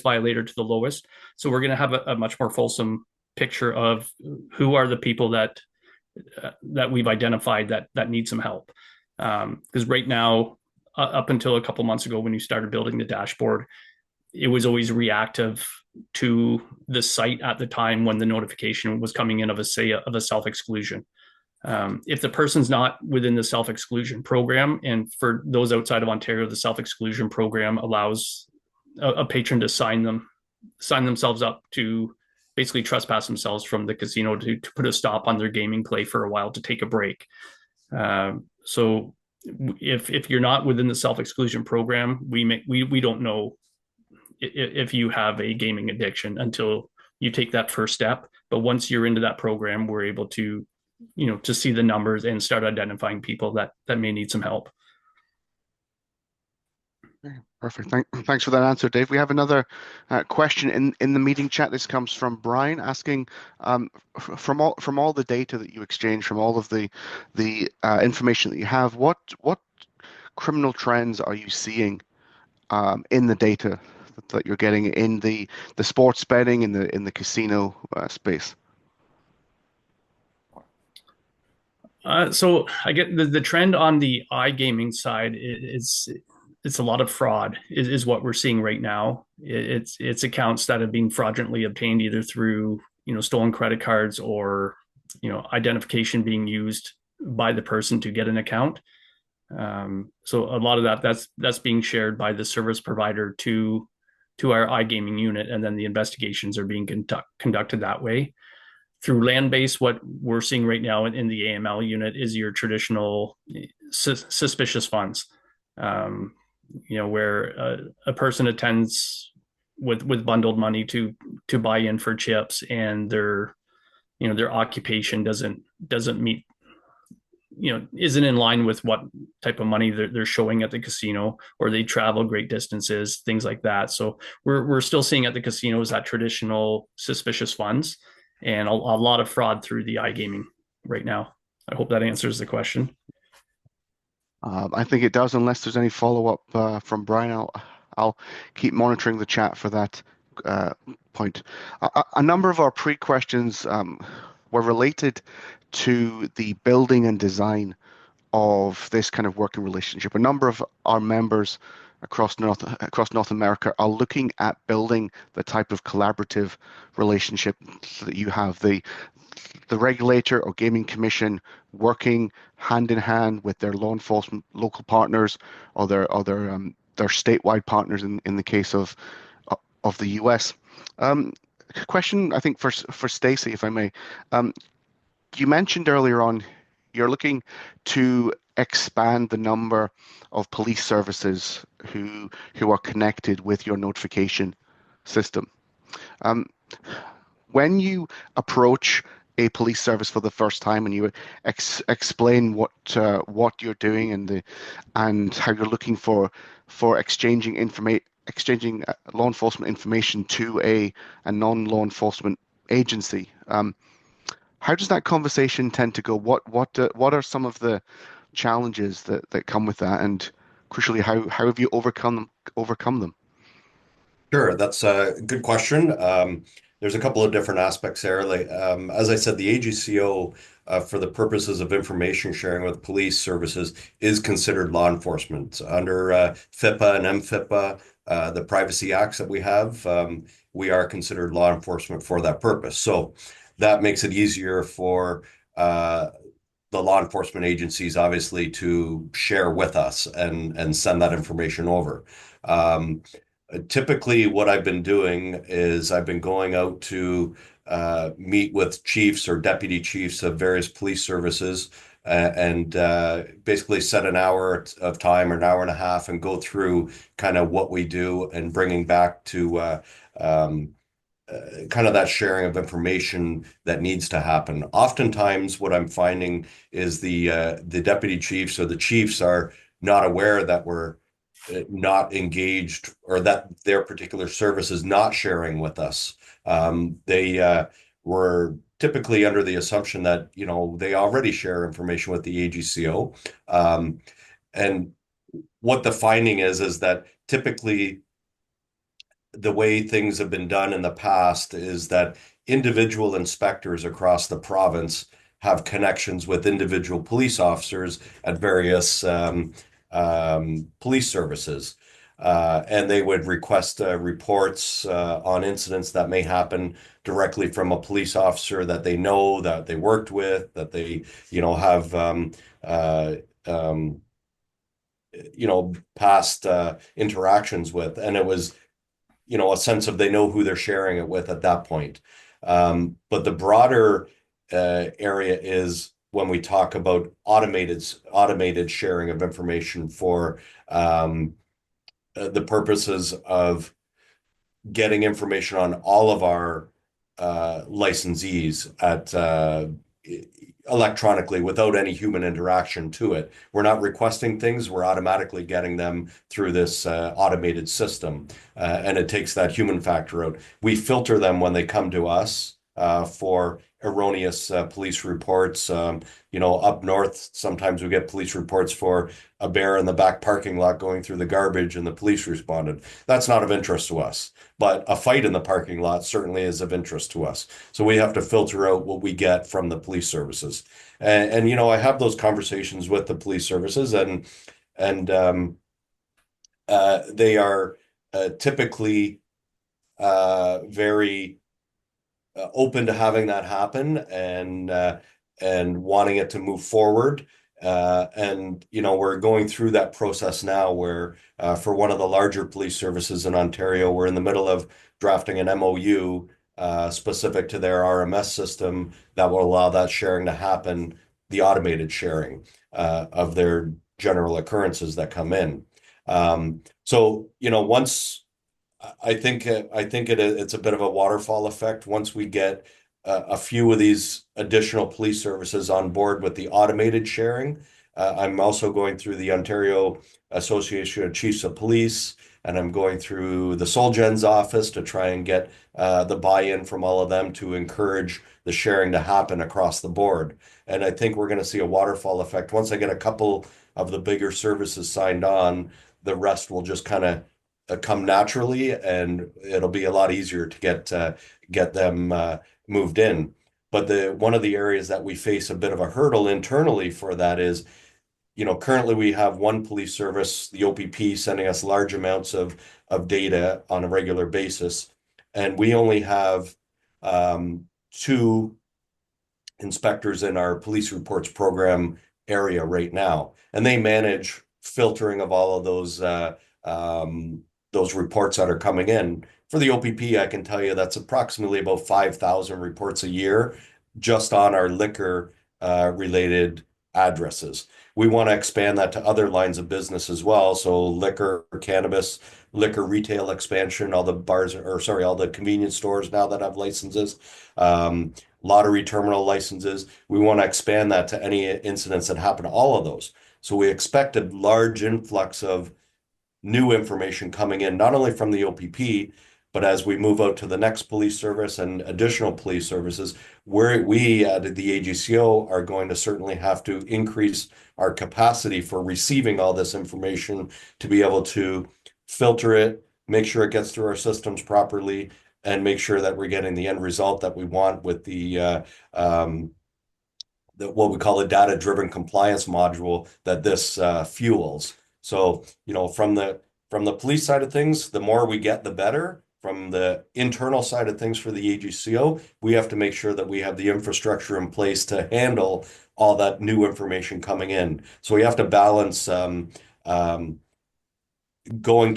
violator to the lowest. So we're going to have a much more fulsome picture of who are the people that we've identified that need some help. Because right now, up until a couple months ago, when you started building the dashboard, it was always reactive to the site at the time when the notification was coming in of a self-exclusion. If the person's not within the self-exclusion program, and for those outside of Ontario, the self-exclusion program allows a patron to sign themselves up to basically trespass themselves from the casino to put a stop on their gaming play for a while, to take a break. So if you're not within the self-exclusion program, we don't know if you have a gaming addiction until you take that first step. But once you're into that program, we're able to see the numbers and start identifying people that may need some help. Perfect. Thanks for that answer, Dave. We have another question in the meeting chat. This comes from Brian asking, from all the data that you exchange, from all of the information that you have, what criminal trends are you seeing in the data that you're getting in the sports betting in the casino space? So I get the trend on the iGaming side it's a lot of fraud is what we're seeing right now. It's accounts that have been fraudulently obtained either through stolen credit cards or identification being used by the person to get an account. So a lot of that's being shared by the service provider to our iGaming unit, and then the investigations are being conducted that way. Through land-based, what we're seeing right now in the AML unit is your traditional suspicious funds. where a person attends with bundled money to buy in for chips, and their occupation doesn't meet, isn't in line with what type of money they're showing at the casino, or they travel great distances, things like that. So we're still seeing at the casinos that traditional suspicious funds, and a lot of fraud through the iGaming right now. I hope that answers the question. I think it does, unless there's any follow-up from Brian. I'll keep monitoring the chat for that point. A number of our pre-questions were related to the building and design of this kind of working relationship. A number of our members across North America are looking at building the type of collaborative relationship that you have. The regulator or gaming commission working hand in hand with their law enforcement local partners, or their statewide partners in the case of the US. Question, I think, for Stacey, if I may. You mentioned earlier on you're looking to expand the number of police services who are connected with your notification system. When you approach a police service for the first time and you explain what you're doing and how you're looking for exchanging law enforcement information to a non-law enforcement agency, how does that conversation tend to go? What are some of the challenges that come with that, and crucially, how have you overcome them? Sure, that's a good question. There's a couple of different aspects there. Like, as I said, the AGCO, for the purposes of information sharing with police services, is considered law enforcement under FIPA and MFIPA, the privacy acts that we have. We are considered law enforcement for that purpose. So that makes it easier for the law enforcement agencies, obviously, to share with us and send that information over. Typically, what I've been doing is I've been going out to meet with chiefs or deputy chiefs of various police services, and basically set an hour of time or an hour and a half and go through kind of what we do, and bringing back to kind of that sharing of information that needs to happen. Oftentimes, what I'm finding is the deputy chiefs or the chiefs are not aware that we're not engaged, or that their particular service is not sharing with us. They were typically under the assumption that they already share information with the AGCO, and what the finding is that typically the way things have been done in the past is that individual inspectors across the province have connections with individual police officers at various police services. And they would request reports on incidents that may happen directly from a police officer that they know, that they worked with, that they, have, past interactions with. And it was, a sense of they know who they're sharing it with at that point. But the broader area is when we talk about automated sharing of information for the purposes of getting information on all of our licensees electronically without any human interaction to it. We're not requesting things, we're automatically getting them through this automated system, and it takes that human factor out. We filter them when they come to us for erroneous police reports. Up north, sometimes we get police reports for a bear in the back parking lot going through the garbage and the police responded. That's not of interest to us. But a fight in the parking lot certainly is of interest to us. So we have to filter out what we get from the police services. And I have those conversations with the police services, and they are typically very open to having that happen, and wanting it to move forward. We're going through that process now where for one of the larger police services in Ontario, we're in the middle of drafting an MOU specific to their RMS system that will allow that sharing to happen, the automated sharing of their general occurrences that come in. So, once it's a bit of a waterfall effect. Once we get a few of these additional police services on board with the automated sharing, I'm also going through the Ontario Association of Chiefs of Police, and I'm going through the Solgen's office to try and get the buy-in from all of them to encourage the sharing to happen across the board. And I think we're going to see a waterfall effect. Once I get a couple of the bigger services signed on, the rest will just kind of come naturally, and it'll be a lot easier to get them moved in. But the one of the areas that we face a bit of a hurdle internally for that is, currently we have one police service, the OPP, sending us large amounts of data on a regular basis, and we only have two inspectors in our police reports program area right now, and they manage filtering of all of those reports that are coming in. For the OPP, I can tell you that's approximately about 5,000 reports a year just on our liquor related addresses. We want to expand that to other lines of business as well. So liquor, cannabis, liquor retail expansion, all the bars, or sorry, all the convenience stores now that have licenses, lottery terminal licenses. We want to expand that to any incidents that happen to all of those. So we expect a large influx of new information coming in, not only from the OPP, but as we move out to the next police service and additional police services, where we at the AGCO are going to certainly have to increase our capacity for receiving all this information to be able to filter it, make sure it gets through our systems properly, and make sure that we're getting the end result that we want with what we call the data-driven compliance module that this fuels. So, from the police side of things, the more we get, the better. From the internal side of things for the AGCO, we have to make sure that we have the infrastructure in place to handle all that new information coming in. So we have to balance going to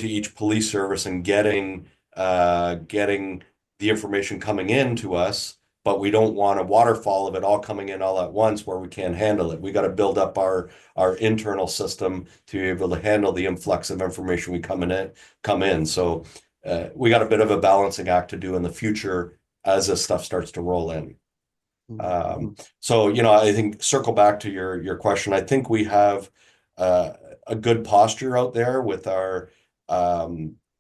each police service and getting the information coming in to us, but we don't want a waterfall of it all coming in all at once where we can't handle it. We got to build up our internal system to be able to handle the influx of information we come in. So we got a bit of a balancing act to do in the future as this stuff starts to roll in. So, I think circle back to your question. I think we have a good posture out there with our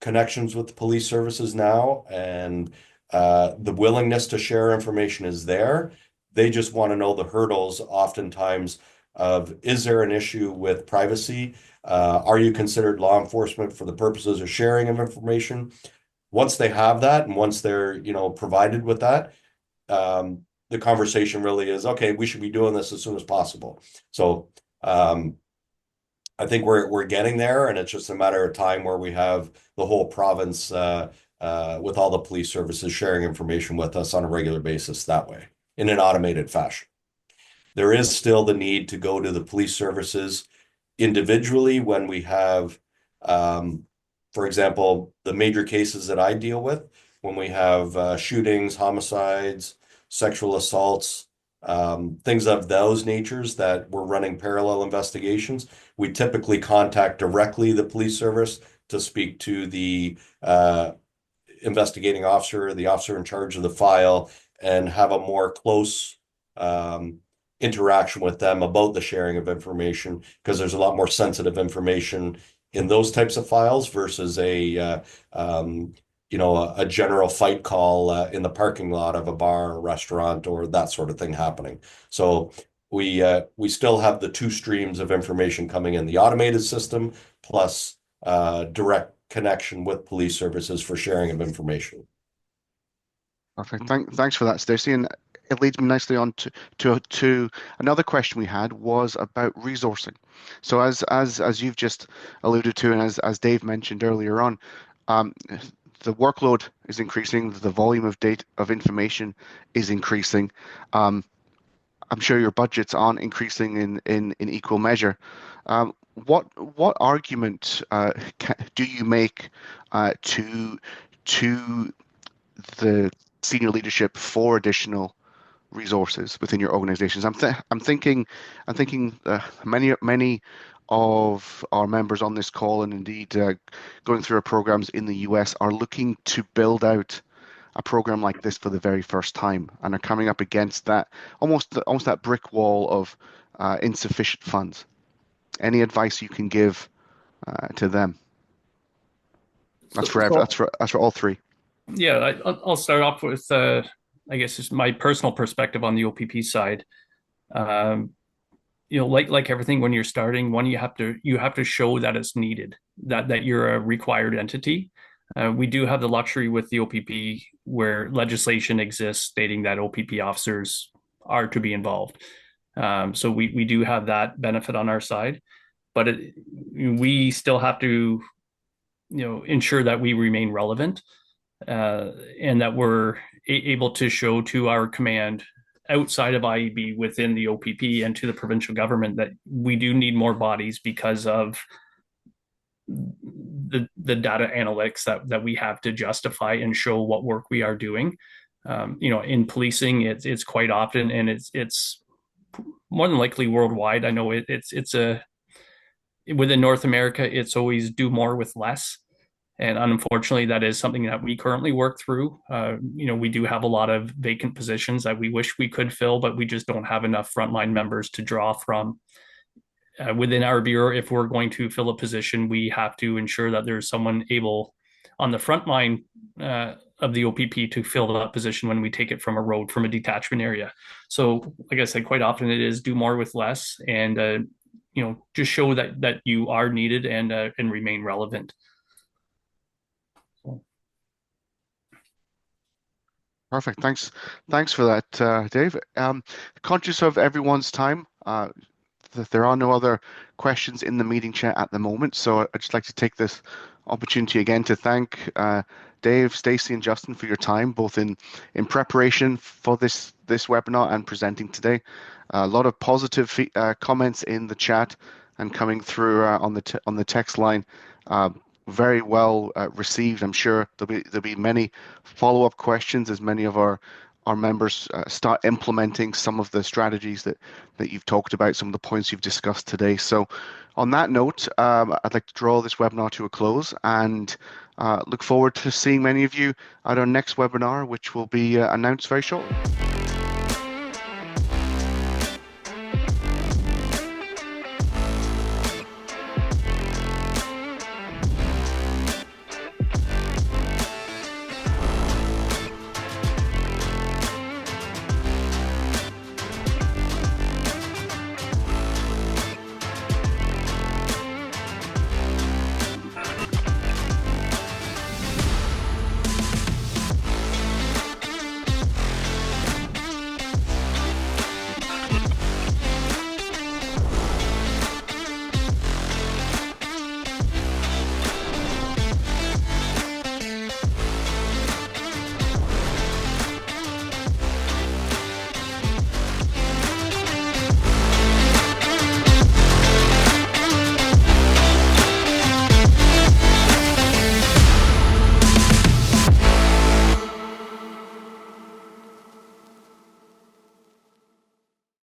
connections with the police services now, and the willingness to share information is there. They just want to know the hurdles oftentimes of, is there an issue with privacy? Are you considered law enforcement for the purposes of sharing of information? Once they have that, and once they're, provided with that, the conversation really is, okay, we should be doing this as soon as possible. So I think we're getting there, and it's just a matter of time where we have the whole province with all the police services sharing information with us on a regular basis that way, in an automated fashion. There is still the need to go to the police services individually when we have, for example, the major cases that I deal with, when we have shootings, homicides, sexual assaults, things of those natures that we're running parallel investigations. We typically contact directly the police service to speak to the investigating officer, the officer in charge of the file, and have a more close interaction with them about the sharing of information, because there's a lot more sensitive information in those types of files versus a general fight call in the parking lot of a bar or restaurant or that sort of thing happening. So we still have the two streams of information coming in, the automated system plus direct connection with police services for sharing of information. Perfect. Thanks for that, Stacey. And it leads me nicely on to another question we had was about resourcing. So as you've just alluded to, and as Dave mentioned earlier on, the workload is increasing, the volume of information is increasing. I'm sure your budgets aren't increasing in equal measure. What argument do you make to the senior leadership for additional resources within your organizations? I'm thinking many of our members on this call, and indeed going through our programs in the US, are looking to build out a program like this for the very first time, and are coming up against that almost that brick wall of insufficient funds. Any advice you can give to them? That's for all three. Yeah, I'll start off with I guess just my personal perspective on the OPP side. Like everything when you're starting, you have to show that it's needed, that you're a required entity. We do have the luxury with the OPP where legislation exists stating that OPP officers are to be involved. So we do have that benefit on our side, but we still have to ensure that we remain relevant, and that we're able to show to our command outside of IEB within the OPP and to the provincial government that we do need more bodies because of the data analytics that we have to justify and show what work we are doing. In policing, it's quite often, and it's more than likely worldwide. I know it's within North America, it's always do more with less. And unfortunately, that is something that we currently work through. We do have a lot of vacant positions that we wish we could fill, but we just don't have enough frontline members to draw from. Within our bureau, if we're going to fill a position, we have to ensure that there's someone able on the front line of the OPP to fill that position when we take it from a detachment area. So, like I said, quite often it is do more with less, and just show that you are needed and remain relevant. Perfect. Thanks for that, Dave. Conscious of everyone's time, there are no other questions in the meeting chat at the moment, so I'd just like to take this opportunity again to thank Dave, Stacey, and Justin for your time, both in preparation for this webinar and presenting today. A lot of positive comments in the chat and coming through on the text line. Very well received. I'm sure there'll be many follow-up questions as many of our members start implementing some of the strategies that you've talked about, some of the points you've discussed today. So on that note, I'd like to draw this webinar to a close and look forward to seeing many of you at our next webinar, which will be announced very shortly.